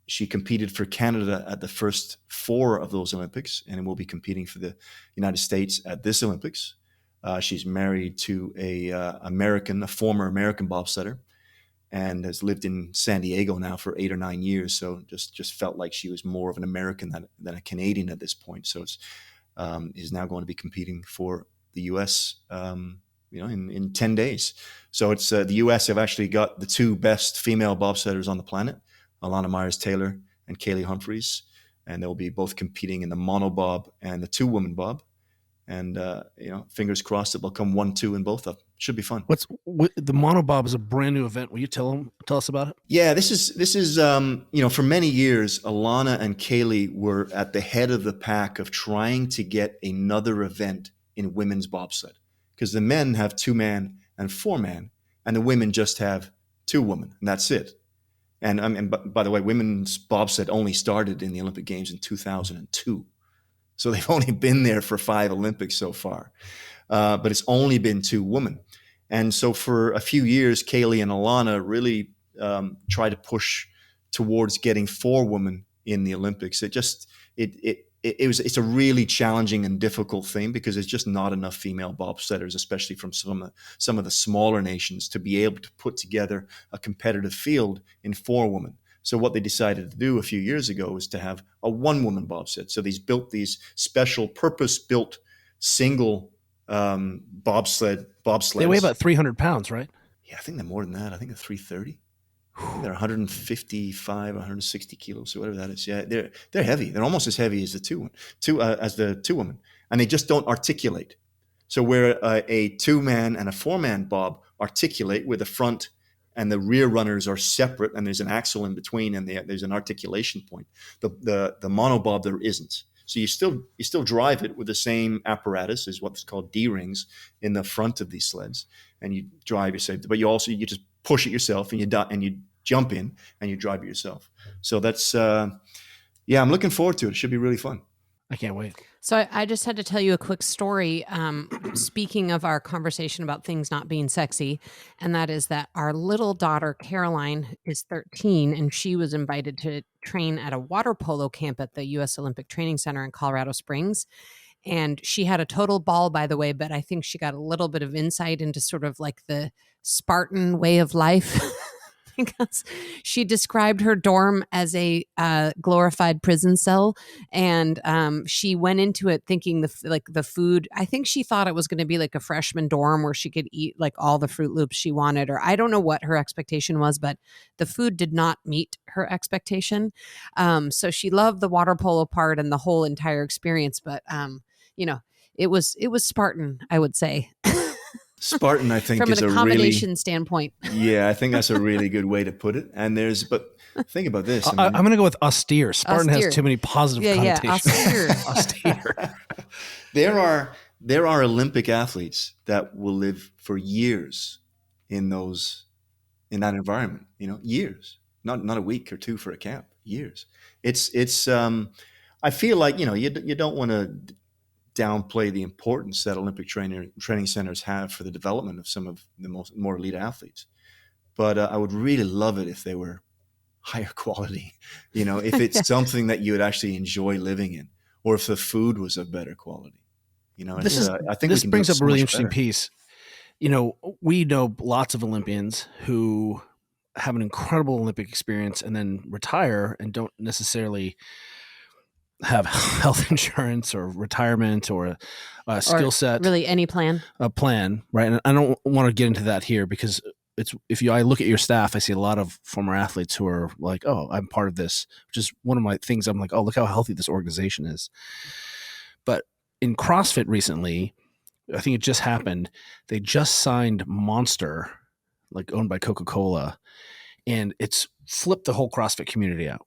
D: She competed for Canada at the first 4 of those Olympics, and will be competing for the United States at this Olympics. She's married to a former American bobsledder, and has lived in San Diego now for 8 or 9 years. So just felt like she was more of an American than a Canadian at this point. So is now going to be competing for the U.S. In 10 days. So it's the U.S. have actually got the 2 best female bobsledders on the planet, Alana Myers-Taylor and Kaylee Humphries, and they'll be both competing in the monobob and the 2-woman bob. And, fingers crossed that they'll come 1-2 in both of them. Should be fun.
A: The monobob is a brand new event. Will you tell us about it?
D: Yeah, this is for many years, Alana and Kaylee were at the head of the pack of trying to get another event in women's bobsled, because the men have 2-man and 4-man, and the women just have 2 women, and that's it. And by the way, women's bobsled only started in the Olympic Games in 2002. So they've only been there for 5 Olympics so far, but it's only been 2 women. And so for a few years, Kaylee and Alana really tried to push towards getting 4 women in the Olympics. It's a really challenging and difficult thing, because there's just not enough female bobsledders, especially from some of the smaller nations, to be able to put together a competitive field in 4 women. So what they decided to do a few years ago was to have a 1-woman bobsled. So built these special purpose-built single bobsleds.
A: They weigh about 300 pounds, right?
D: Yeah, I think they're more than that. I think they're 330. They're 155, 160 kilos, or whatever that is. Yeah, they're heavy. They're almost as heavy as the 2-woman, and they just don't articulate. So where a 2-man and a 4-man bob articulate, where the front and the rear runners are separate, and there's an axle in between, and there's an articulation point. The monobob, there isn't. So you still drive it with the same apparatus as what's called D-rings in the front of these sleds, and you drive yourself. But you just push it yourself, and you jump in and you drive it yourself. So that's I'm looking forward to it. It should be really fun.
A: I can't wait.
B: So I just had to tell you a quick story. Speaking of our conversation about things not being sexy, and that is that our little daughter, Caroline, is 13, and she was invited to train at a water polo camp at the U.S. Olympic Training Center in Colorado Springs. And she had a total ball, by the way, but I think she got a little bit of insight into sort of like the Spartan way of life. Because she described her dorm as a glorified prison cell, and she went into it thinking the food. I think she thought it was going to be like a freshman dorm where she could eat like all the Fruit Loops she wanted, or I don't know what her expectation was, but the food did not meet her expectation. So she loved the water polo part and the whole entire experience, but it was Spartan, I would say.
D: Spartan, I think,
B: from
D: is
B: an
D: a
B: accommodation standpoint.
D: Yeah, I think that's a really good way to put it. And but think about this.
A: I'm going to go with austere. Spartan
B: Austere.
A: has too many positive connotations. Austere.
D: There are Olympic athletes that will live for years in that environment. Years, not a week or two for a camp. Years. It's. I feel like you don't want to downplay the importance that Olympic training centers have for the development of some of the more elite athletes. But I would really love it if they were higher quality, if it's something that you would actually enjoy living in, or if the food was of better quality. I think
A: this brings up a really interesting piece. We know lots of Olympians who have an incredible Olympic experience and then retire and don't necessarily have health insurance or retirement or a skill set,
B: really any plan,
A: right? And I don't want to get into that here because I look at your staff, I see a lot of former athletes who are like, oh, I'm part of this, which is one of my things. I'm like, oh, look how healthy this organization is. But in CrossFit recently, I think it just happened. They just signed Monster, like owned by Coca-Cola, and it's flipped the whole CrossFit community out.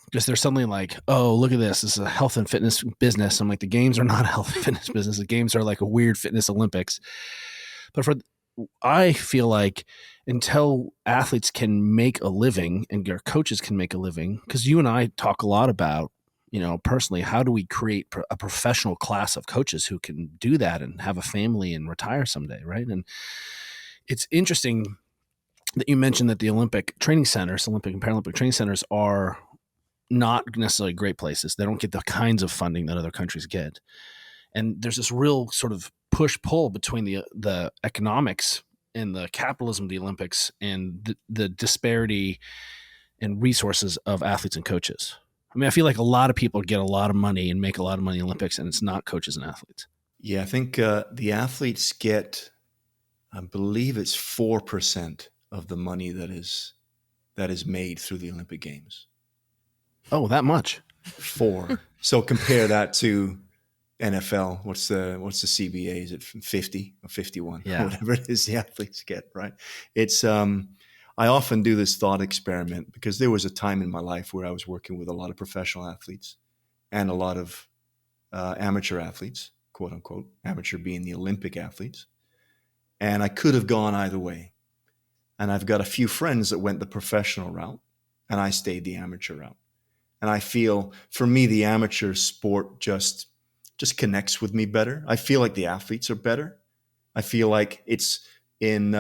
A: Because they're suddenly like, oh, look at this. This is a health and fitness business. I'm like, the games are not a health and fitness business. The games are like a weird fitness Olympics. But I feel like until athletes can make a living and their coaches can make a living, because you and I talk a lot about, personally, how do we create a professional class of coaches who can do that and have a family and retire someday, right? And it's interesting that you mentioned that the Olympic training centers, Olympic and Paralympic training centers are not necessarily great places. They don't get the kinds of funding that other countries get. And there's this real sort of push-pull between the economics and the capitalism of the Olympics and the disparity in resources of athletes and coaches. I mean, I feel like a lot of people get a lot of money and make a lot of money in the Olympics, and it's not coaches and athletes.
D: Yeah, I think the athletes get, I believe it's 4% of the money that is made through the Olympic Games.
A: Oh, that much?
D: 4. So compare that to NFL. What's the CBA? Is it 50 or 51?
A: Yeah.
D: Whatever it is the athletes get, right? It's I often do this thought experiment because there was a time in my life where I was working with a lot of professional athletes and a lot of amateur athletes, quote unquote, amateur being the Olympic athletes. And I could have gone either way. And I've got a few friends that went the professional route and I stayed the amateur route. And I feel, for me, the amateur sport just connects with me better. I feel like the athletes are better. I feel like it's in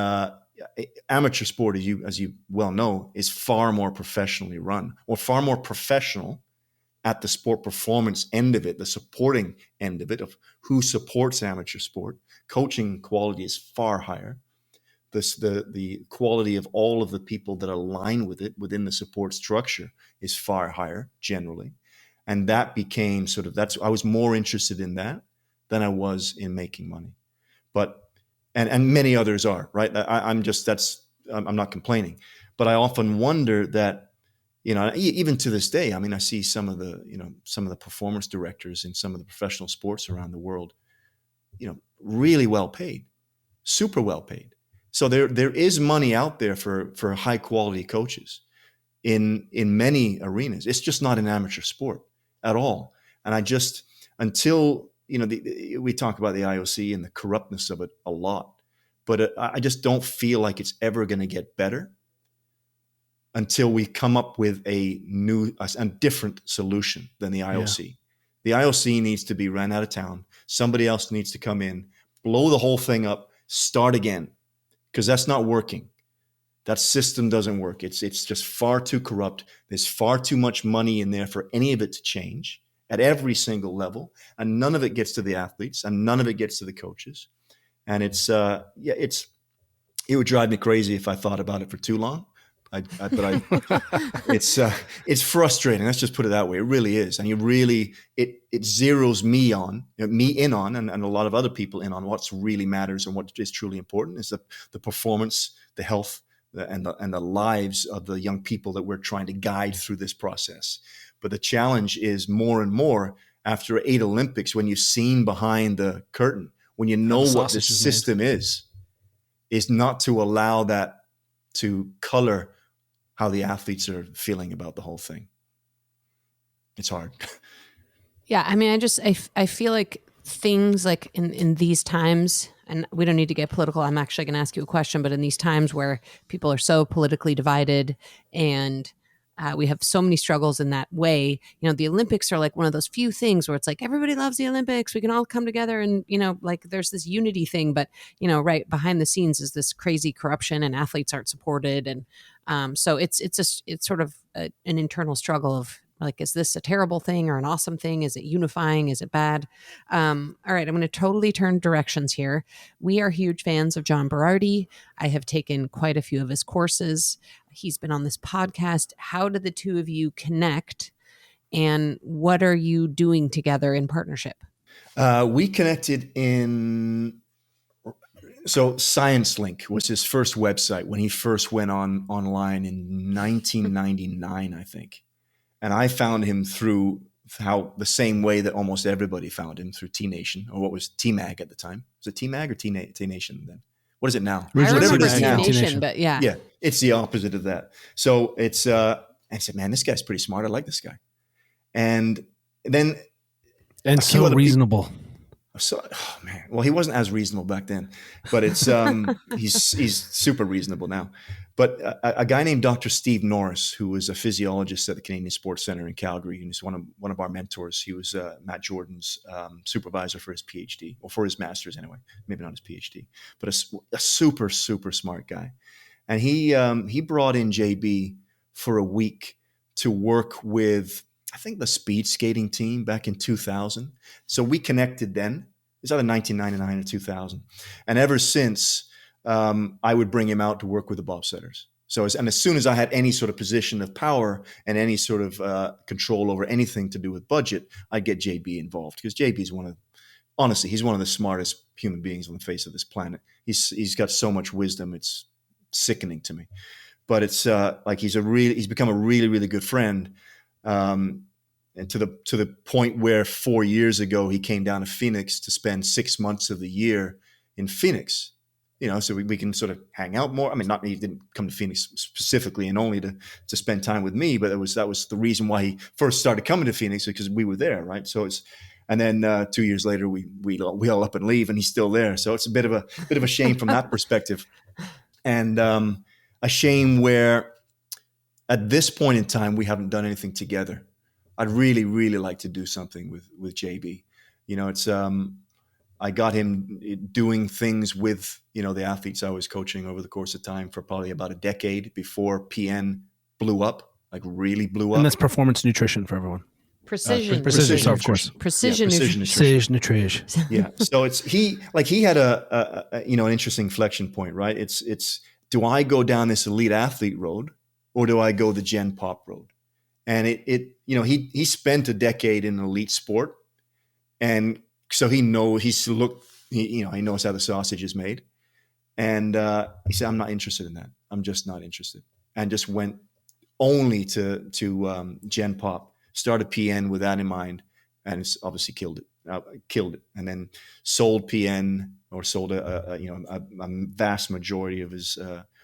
D: amateur sport, as you well know, is far more professionally run, or far more professional at the sport performance end of it, the supporting end of it, of who supports amateur sport. Coaching quality is far higher. The quality of all of the people that align with it within the support structure is far higher generally. And that became I was more interested in that than I was in making money. But, and many others are, right? I'm not complaining, but I often wonder that, even to this day, I mean, I see some of the performance directors in some of the professional sports around the world. really well paid, super well paid. So there is money out there for high quality coaches in many arenas. It's just not an amateur sport at all. And I just, until, we talk about the IOC and the corruptness of it a lot, but I just don't feel like it's ever going to get better until we come up with a different solution than the IOC. Yeah. The IOC needs to be ran out of town. Somebody else needs to come in, blow the whole thing up, start again, because that's not working. That system doesn't work. It's just far too corrupt. There's far too much money in there for any of it to change at every single level, and none of it gets to the athletes, and none of it gets to the coaches. And it would drive me crazy if I thought about it for too long. It's frustrating. Let's just put it that way. It really is. And it zeroes me in on, and a lot of other people in on what's really matters and what is truly important is the performance, the health, and the lives of the young people that we're trying to guide through this process. But the challenge is more and more after 8 Olympics, when you've seen behind the curtain, when you know what the system is not to allow that to color how the athletes are feeling about the whole thing. It's hard.
B: Yeah. I mean, I feel like things like in these times, and we don't need to get political. I'm actually going to ask you a question, but in these times where people are so politically divided and we have so many struggles in that way, the Olympics are like one of those few things where it's like, everybody loves the Olympics. We can all come together and, like there's this unity thing, but, right behind the scenes is this crazy corruption and athletes aren't supported. And so it's sort of an internal struggle of like, is this a terrible thing or an awesome thing? Is it unifying? Is it bad? All right, I'm going to totally turn directions here. We are huge fans of John Berardi. I have taken quite a few of his courses. He's been on this podcast. How did the two of you connect? And what are you doing together in partnership?
D: We connected so ScienceLink was his first website when he first went online in 1999, I think. And I found him through the same way that almost everybody found him, through T-Nation, or what was T-Mag at the time. Was it T-Mag or T-Nation then? What is it now?
B: I remember
D: it is now.
B: T-Nation, but yeah.
D: Yeah, it's the opposite of that. So it's, I said, man, this guy's pretty smart. I like this guy. And then...
A: And so reasonable.
D: Man, well, he wasn't as reasonable back then, but it's he's super reasonable now. But a guy named Dr. Steve Norris, who was a physiologist at the Canadian Sports Center in Calgary, and he's one of our mentors. He was Matt Jordan's supervisor for his PhD, or for his master's anyway, maybe not his PhD, but a super, super smart guy. And he brought in JB for a week to work with, I think, the speed skating team back in 2000. So we connected then. It was either 1999 or 2000. And ever since, I would bring him out to work with the bobsledders. And as soon as I had any sort of position of power and any sort of control over anything to do with budget, I'd get JB involved, because JB's he's one of the smartest human beings on the face of this planet. He's got so much wisdom. It's sickening to me. But it's he's become a really, really good friend. And to the point where 4 years ago he came down to Phoenix to spend 6 months of the year in Phoenix, so we can sort of hang out more. I mean, he didn't come to Phoenix specifically and only to spend time with me, but that was the reason why he first started coming to Phoenix, because we were there, right? So and then 2 years later we all up and leave, and he's still there. So it's a bit of a shame from that perspective, and a shame where at this point in time we haven't done anything together. I'd really, really like to do something with JB. I got him doing things with, the athletes I was coaching over the course of time for probably about a decade before PN blew up, like really blew up.
A: And that's performance nutrition for everyone.
B: Precision,
A: of course.
B: Precision
A: nutrition.
D: Yeah. So he had an interesting inflection point, right? It's do I go down this elite athlete road, or do I go the Gen Pop road? And he spent a decade in elite sport, and so he knows he knows how the sausage is made. And he said, I'm not interested in that. I'm just not interested. And just went only to Gen Pop, started PN with that in mind, and it's obviously killed it. killed it, and then sold PN, or sold a vast majority of his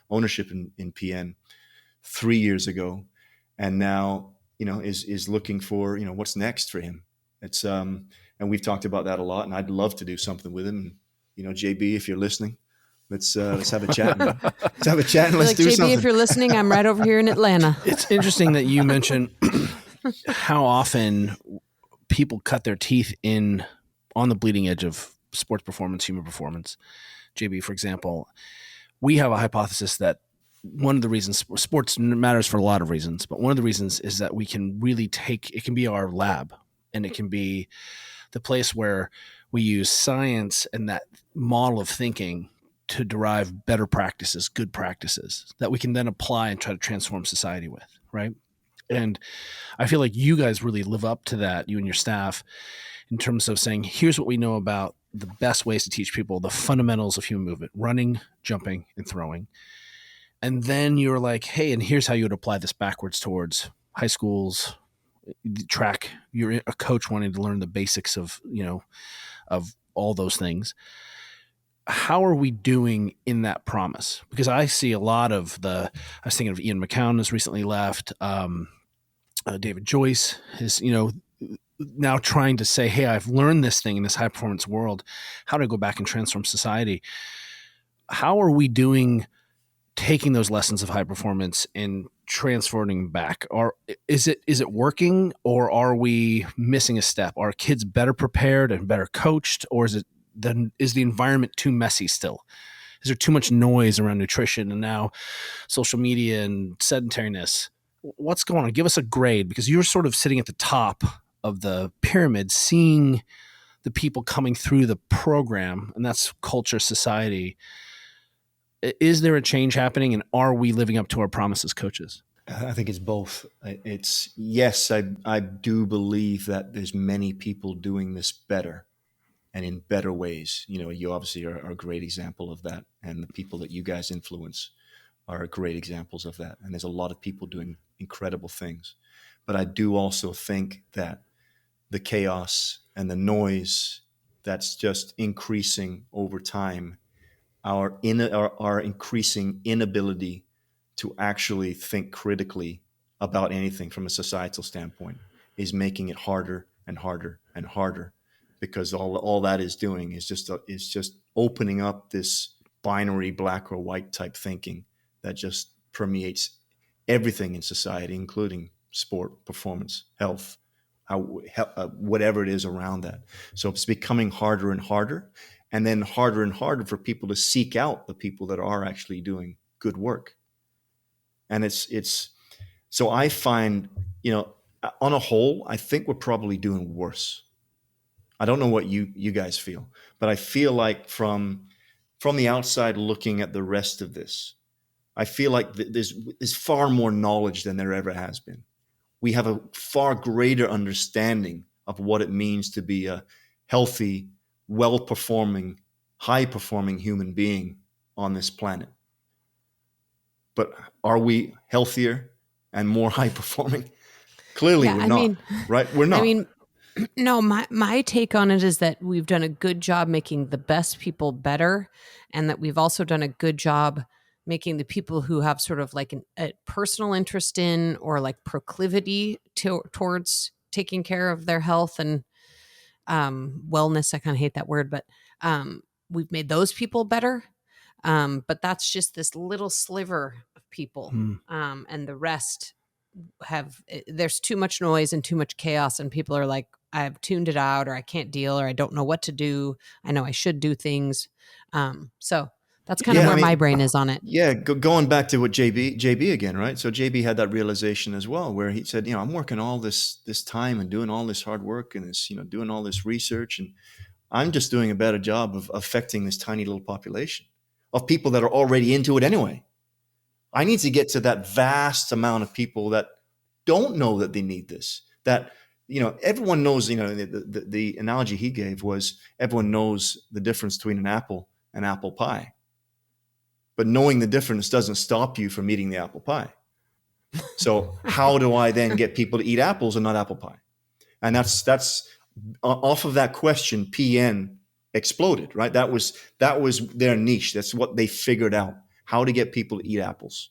D: ownership in PN 3 years ago, and now is looking for what's next for him. It's and we've talked about that a lot, and I'd love to do something with him. JB, if you're listening, let's have a chat. Let's have a chat and let's
B: Like,
D: do
B: JB,
D: something.
B: if you're listening, I'm right over here in Atlanta.
A: It's interesting that you mention how often people cut their teeth on the bleeding edge of sports performance, human performance. JB, for example, we have a hypothesis that one of the reasons sports matters for a lot of reasons, but one of the reasons is that we can really it can be our lab, and it can be the place where we use science and that model of thinking to derive better practices, good practices that we can then apply and try to transform society with, right? And I feel like you guys really live up to that, you and your staff, in terms of saying, here's what we know about the best ways to teach people the fundamentals of human movement: running, jumping, and throwing. And then you're like, hey, and here's how you would apply this backwards towards high schools, track. You're a coach wanting to learn the basics of all those things. How are we doing in that promise? Because I see a lot of I was thinking of Ian McCown has recently left. David Joyce is, now trying to say, hey, I've learned this thing in this high performance world. How do I go back and transform society? How are we doing taking those lessons of high performance and transferring back? Is it working, or are we missing a step? Are kids better prepared and better coached, or is the environment too messy still? Is there too much noise around nutrition and now social media and sedentariness? What's going on? Give us a grade, because you're sort of sitting at the top of the pyramid, seeing the people coming through the program, and that's culture, society. Is there a change happening, and are we living up to our promise as coaches?
D: I think it's both. It's yes, I do believe that there's many people doing this better and in better ways. You obviously are a great example of that, and the people that you guys influence are great examples of that. And there's a lot of people doing incredible things. But I do also think that the chaos and the noise that's just increasing over time, our increasing inability to actually think critically about anything from a societal standpoint is making it harder and harder and harder, because all that is doing is just opening up this binary black or white type thinking that just permeates everything in society, including sport, performance, health, whatever it is around that. So it's becoming harder and harder, and then harder and harder for people to seek out the people that are actually doing good work. And it's so I find, on a whole, I think we're probably doing worse. I don't know what you guys feel, but I feel like from the outside looking at the rest of this, I feel like there's far more knowledge than there ever has been. We have a far greater understanding of what it means to be a healthy, well-performing, high-performing human being on this planet. But are we healthier and more high-performing? Clearly, we're not. Right? We're not.
B: No, my take on it is that we've done a good job making the best people better, and that we've also done a good job making the people who have sort of like a personal interest in, or like proclivity towards taking care of their health and wellness. I kind of hate that word, but we've made those people better. But that's just this little sliver of people, and the rest there's too much noise and too much chaos, and people are like, I've tuned it out, or I can't deal, or I don't know what to do. I know I should do things. So that's kind of where my brain is on it.
D: Yeah. Going back to what JB again, right? So JB had that realization as well, where he said, I'm working all this time and doing all this hard work and this, doing all this research, and I'm just doing a better job of affecting this tiny little population of people that are already into it anyway. I need to get to that vast amount of people that don't know that they need this, that, everyone knows, the analogy he gave was everyone knows the difference between an apple and apple pie. But knowing the difference doesn't stop you from eating the apple pie. So how do I then get people to eat apples and not apple pie? And that's off of that question, PN exploded, right? That was their niche. That's what they figured out, how to get people to eat apples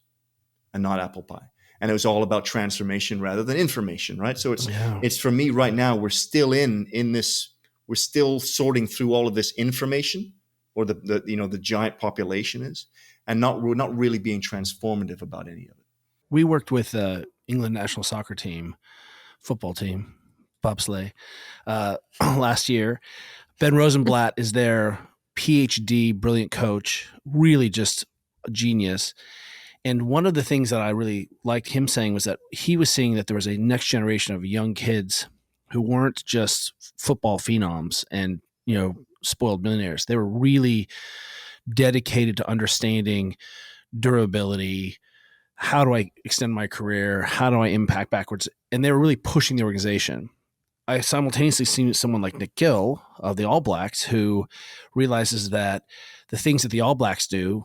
D: and not apple pie. And it was all about transformation rather than information, right? So it's for me right now, we're still in this, we're still sorting through all of this information, or the giant population is, and we're not really being transformative about any of it.
A: We worked with the England national soccer team, football team, bobsleigh, last year. Ben Rosenblatt is their PhD, brilliant coach, really just a genius. And one of the things that I really liked him saying was that he was seeing that there was a next generation of young kids who weren't just football phenoms and, spoiled millionaires. They were really dedicated to understanding durability. How do I extend my career? How do I impact backwards? And they were really pushing the organization. I simultaneously seen someone like Nick Gill of the All Blacks, who realizes that the things that the All Blacks do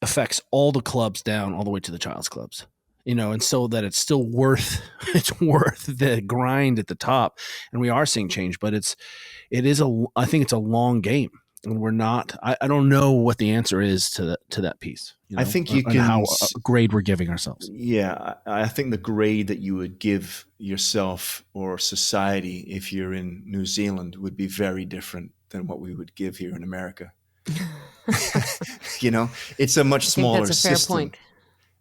A: affects all the clubs down all the way to the child's clubs, and so that it's still worth the grind at the top. And we are seeing change, but I think it's a long game, and we're not, I don't know what the answer is to that piece.
D: I think you can,
A: how grade we're giving ourselves.
D: Yeah. I think the grade that you would give yourself or society if you're in New Zealand would be very different than what we would give here in America. It's a much smaller
B: that's a fair
D: system.
B: point.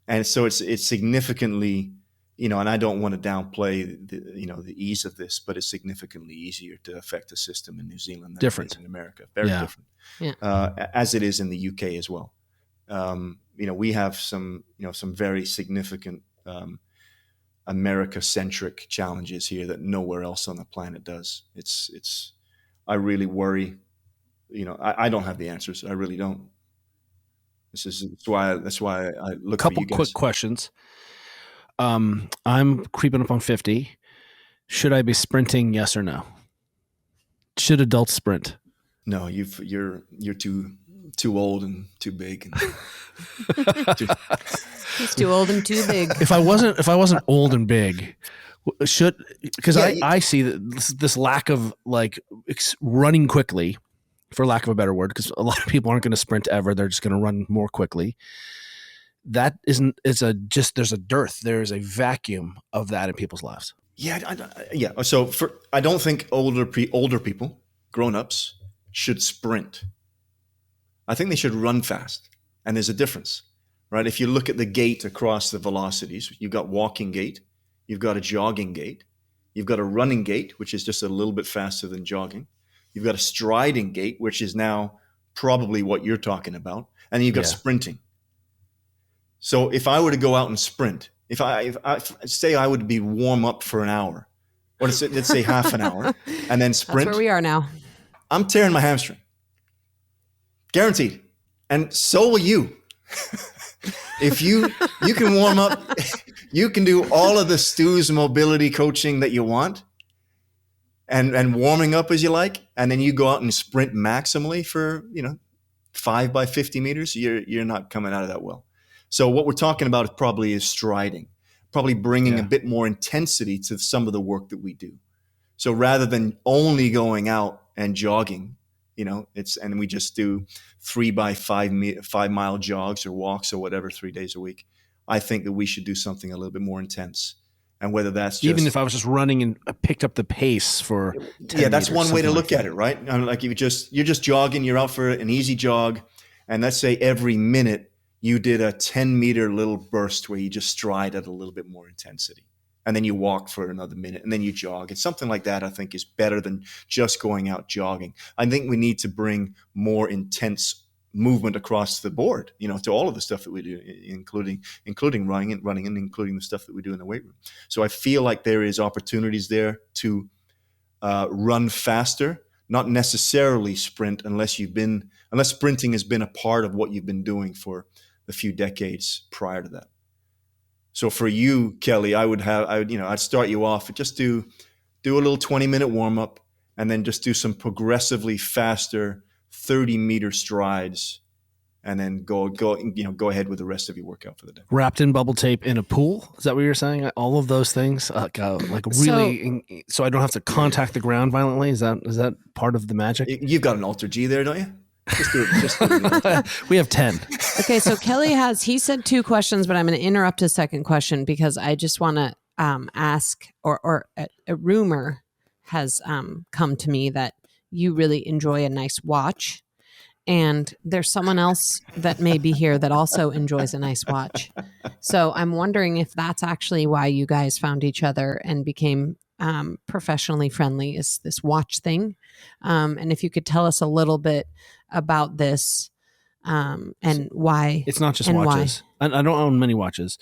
D: And so it's significantly, and I don't want to downplay the ease of this, but it's significantly easier to affect the system in New Zealand than it is in America. Very different. Yeah. As it is in the UK as well. We have some very significant America-centric challenges here that nowhere else on the planet does. I really worry. I don't have the answers. I really don't. That's why I look for you guys.
A: Couple quick questions. I'm creeping up on 50. Should I be sprinting? Yes or no? Should adults sprint?
D: No, you're too old and too big.
B: He's too old and too big.
A: If I wasn't old and big, because I see this lack of running quickly, for lack of a better word, because a lot of people aren't going to sprint ever. They're just going to run more quickly. That isn't, there's a dearth. There is a vacuum of that in people's lives.
D: Yeah. So I don't think older people, grown-ups, should sprint. I think they should run fast. And there's a difference, right? If you look at the gait across the velocities, you've got walking gait, you've got a jogging gait, you've got a running gait, which is just a little bit faster than jogging. You've got a striding gait, which is now probably what you're talking about. And then you've got sprinting. So if I were to go out and sprint, if I say I would be warm up for an hour, or let's say half an hour, and then sprint.
B: That's where we are now.
D: I'm tearing my hamstring. Guaranteed. And so will you. If you can warm up, you can do all of the Stu's mobility coaching that you want, and warming up as you like, and then you go out and sprint maximally for 5 by 50 meters, you're not coming out of that well. So what we're talking about probably is striding, probably bringing a bit more intensity to some of the work that we do. So rather than only going out and jogging, and we just do 3 by 5 mile jogs or walks or whatever 3 days a week. I think that we should do something a little bit more intense. And whether that's just,
A: even if I was just running and picked up the pace for 10
D: that's
A: meters,
D: one way to look at it, right? Like you're just jogging, you're out for an easy jog, and let's say every minute you did a 10-meter little burst where you just stride at a little bit more intensity, and then you walk for another minute, and then you jog. And something like that, I think, is better than just going out jogging. I think we need to bring more intense movement across the board, to all of the stuff that we do, including running and including the stuff that we do in the weight room. So I feel like there is opportunities there to run faster, not necessarily sprint unless sprinting has been a part of what you've been doing for a few decades prior to that. So for you, Kelly, I'd start you off, just do a little 20-minute warm up, and then just do some progressively faster 30-meter strides, and then go ahead with the rest of your workout for the day.
A: Wrapped in bubble tape in a pool. Is that what you're saying? All of those things, like really, so I don't have to contact the ground violently. Is that part of the magic?
D: You've got an Alter G there, don't you? Just do it.
A: We have 10.
B: Okay, so Kelly he said 2 questions, but I'm going to interrupt his second question because I just want to ask, or a rumor has come to me that you really enjoy a nice watch. And there's someone else that may be here that also enjoys a nice watch. So I'm wondering if that's actually why you guys found each other and became professionally friendly, is this watch thing. And if you could tell us a little bit about this and why.
A: It's not just watches. I don't own many watches,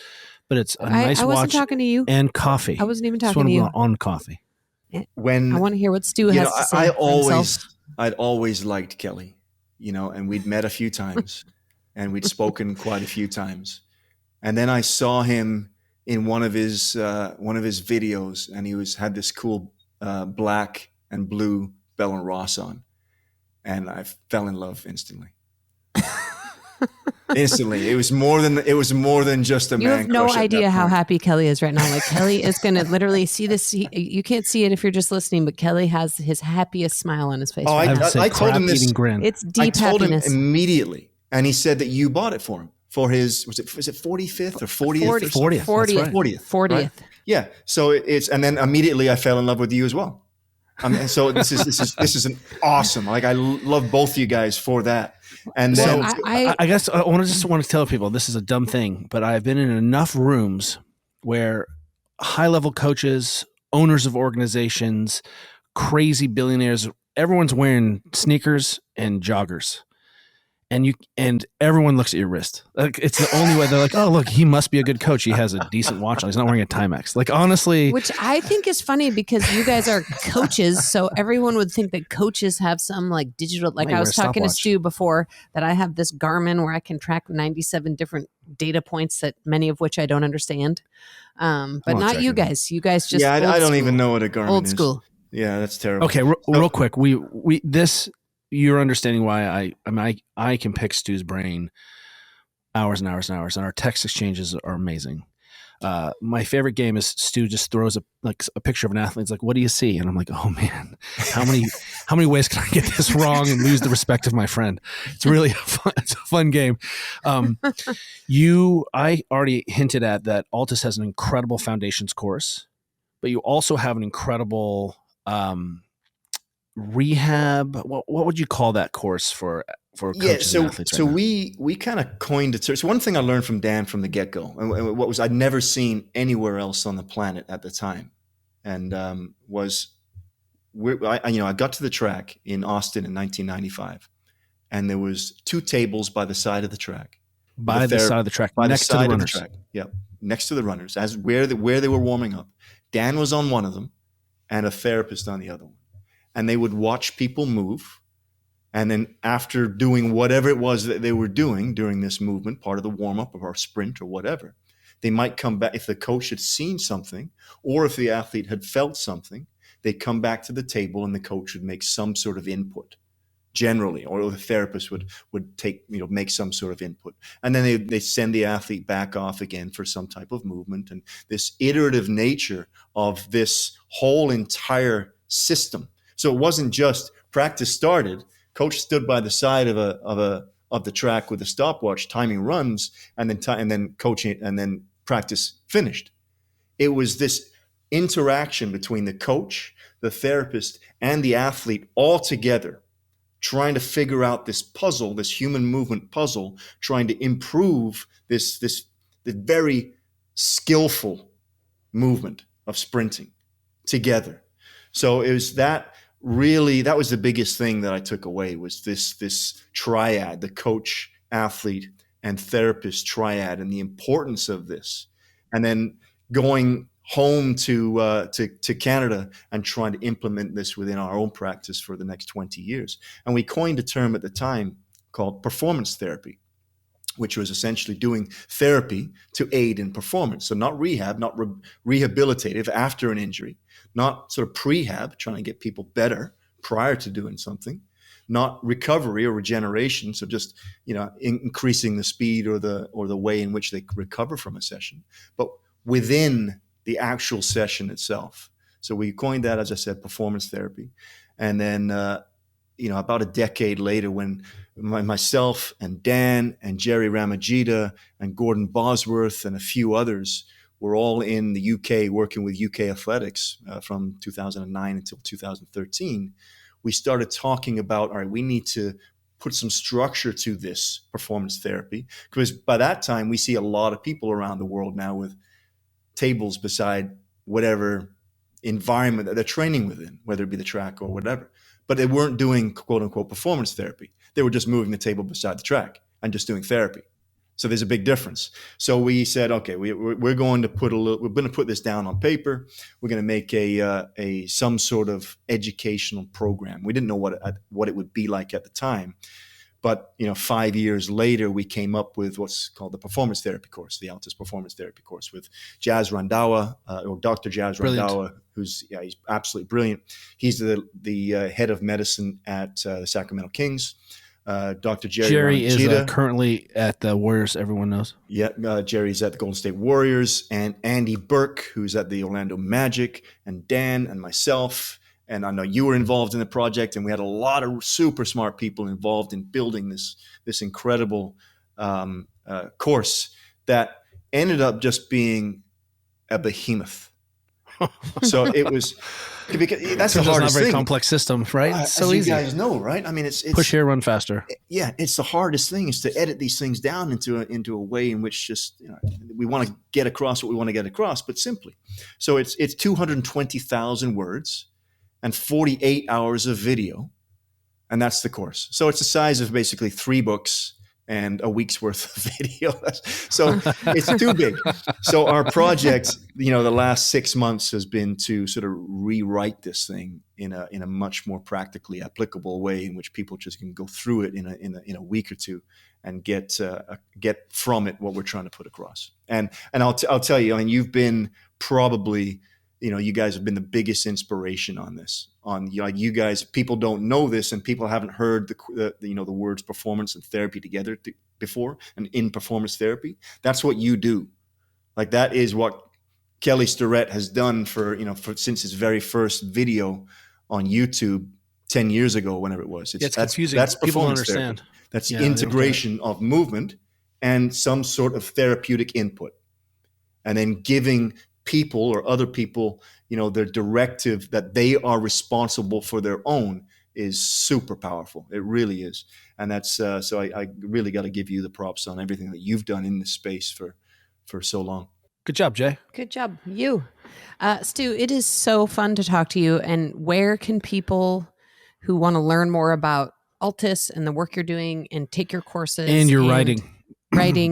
A: but it's a nice watch. I wasn't
B: talking to you.
A: And coffee.
B: I wasn't even talking to you.
A: On coffee.
B: I want to hear what Stu has to say.
D: I'd always liked Kelly. And we'd met a few times and we'd spoken quite a few times. And then I saw him in one of his videos, and he had this cool black and blue Bell and Ross on. And I fell in love instantly. Instantly. It was more than just a man.
B: You have no idea how happy Kelly is right now. Like, Kelly is going to literally see this. You can't see it if you're just listening, but Kelly has his happiest smile on his face.
D: Oh, I told him this.
A: Grin.
B: It's deep happiness.
D: I told him immediately, and he said that you bought it for him for his, was it 45th or 40th?
B: 40th.
D: Right? Yeah. So and then immediately I fell in love with you as well. And so this is an awesome. Like, I love both you guys for that. And then
A: I guess I want to tell people this is a dumb thing, but I've been in enough rooms where high-level coaches, owners of organizations, crazy billionaires, everyone's wearing sneakers and joggers. And everyone looks at your wrist. Like, it's the only way. They're like, oh, look, he must be a good coach. He has a decent watch on. He's not wearing a Timex. Like, honestly.
B: Which I think is funny because you guys are coaches. So everyone would think that coaches have some like digital, like I was talking to Stu before, that I have this Garmin where I can track 97 different data points, that many of which I don't understand. But not you guys. You guys just.
D: Yeah, I don't even know what a Garmin is.
B: Old school.
D: Yeah, that's terrible.
A: Okay, real quick. You're understanding why I can pick Stu's brain hours and hours and hours, and our text exchanges are amazing. My favorite game is Stu just throws a picture of an athlete. It's like, what do you see? And I'm like, oh man, how many ways can I get this wrong and lose the respect of my friend? It's really it's a fun game. I already hinted at that Altis has an incredible foundations course, but you also have an incredible rehab. What would you call that course for coaches and athletes?
D: So we kind of coined it. So one thing I learned from Dan from the get-go, and what was I'd never seen anywhere else on the planet at the time, and I got to the track in Austin in 1995, and there was 2 tables by the side of the track.
A: By the side of the track, next to the runners.
D: Yep, next to the runners, as where they were warming up. Dan was on one of them, and a therapist on the other one. And they would watch people move. And then after doing whatever it was that they were doing during this movement, part of the warm-up of our sprint or whatever, they might come back. If the coach had seen something, or if the athlete had felt something, they'd come back to the table and the coach would make some sort of input, generally, or the therapist would make some sort of input. And then they send the athlete back off again for some type of movement. And this iterative nature of this whole entire system. So it wasn't just practice started, coach stood by the side of the track with a stopwatch timing runs, and then coaching, and then practice finished. It was this interaction between the coach, the therapist, and the athlete all together, trying to figure out this puzzle, this human movement puzzle, trying to improve this very skillful movement of sprinting together. So it was that was the biggest thing that I took away, was this triad, the coach, athlete, and therapist triad, and the importance of this. And then going home to Canada and trying to implement this within our own practice for the next 20 years. And we coined a term at the time called performance therapy, which was essentially doing therapy to aid in performance. So not rehab, not rehabilitative after an injury, not sort of prehab, trying to get people better prior to doing something, not recovery or regeneration. So just, increasing the speed or the way in which they recover from a session, but within the actual session itself. So we coined that, as I said, performance therapy. And then, about a decade later, when myself and Dan and Jerry Ramajita and Gordon Bosworth and a few others were all in the UK working with UK athletics from 2009 until 2013, we started talking about, all right, we need to put some structure to this performance therapy, because by that time we see a lot of people around the world now with tables beside whatever environment that they're training within, whether it be the track or whatever. But they weren't doing quote unquote performance therapy. They were just moving the table beside the track and just doing therapy. So there's a big difference. So we said, okay, we're going to put this down on paper. We're going to make a some sort of educational program. We didn't know what it would be like at the time. But 5 years later, we came up with what's called the performance therapy course, the Altis performance therapy course, with Jazz Randhawa, or Dr. Jazz Randhawa, who's he's absolutely brilliant. He's the head of medicine at the Sacramento Kings. Dr.
A: Jerry is currently at the Warriors, everyone knows.
D: Yeah, Jerry's at the Golden State Warriors, and Andy Burke, who's at the Orlando Magic, and Dan and myself. And I know you were involved in the project, and we had a lot of super smart people involved in building this incredible course that ended up just being a behemoth. So it was, because that's the hardest thing.
A: Complex system, right? It's so
D: easy.
A: You
D: guys know, right? I mean, it's
A: push here, run faster.
D: Yeah, it's the hardest thing, is to edit these things down into a way in which just we want to get across what we want to get across, but simply. So it's 220,000 words and 48 hours of video, and that's the course. So it's the size of basically 3 books and a week's worth of video. So it's too big. So our project, the last 6 months has been to sort of rewrite this thing in a much more practically applicable way, in which people just can go through it in a week or two and get from it what we're trying to put across. And I'll tell you, I mean, you've been probably, you guys have been the biggest inspiration on this. You guys, people don't know this, and people haven't heard the words performance and therapy together before, and in performance therapy. That's what you do. Like, that is what Kelly Starrett has done for since his very first video on YouTube 10 years ago, whenever it was.
A: It's confusing.
D: That's
A: people don't
D: performance
A: understand.
D: Therapy. That's the integration of movement and some sort of therapeutic input, and then giving people or other people, their directive that they are responsible for their own is super powerful. It really is. And that's, so I really got to give you the props on everything that you've done in this space for so long.
A: Good job, Jay.
B: Good job. You. Stu, it is so fun to talk to you. And where can people who want to learn more about Altis and the work you're doing and take your courses
A: and your writing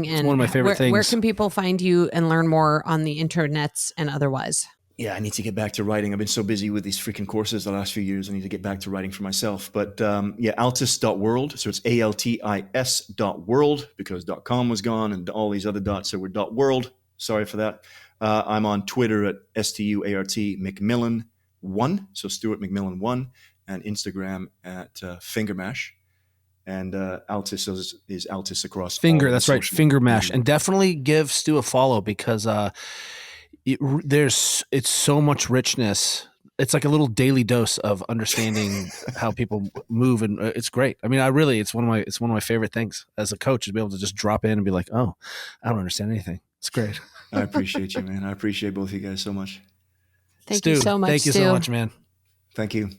B: and
A: one of my favorite things.
B: Where can people find you and learn more on the internets and otherwise?
D: Yeah, I need to get back to writing. I've been so busy with these freaking courses the last few years. I need to get back to writing for myself. But altis.world. So it's ALTIS.world, because .com was gone and all these other dots. So we're .world. Sorry for that. I'm on Twitter at STUART McMillan1. So Stuart McMillan 1, and Instagram at Fingermash. And Altis is Altis across
A: Finger. That's right, Finger Mash. And definitely give Stu a follow, because it's so much richness. It's like a little daily dose of understanding how people move, and it's great. I mean, it's one of my favorite things as a coach, is be able to just drop in and be like, oh, I don't understand anything. It's great.
D: I appreciate you, man. I appreciate both of you guys so much.
B: Thank you so much,
A: Thank you so much, man.
D: Thank you.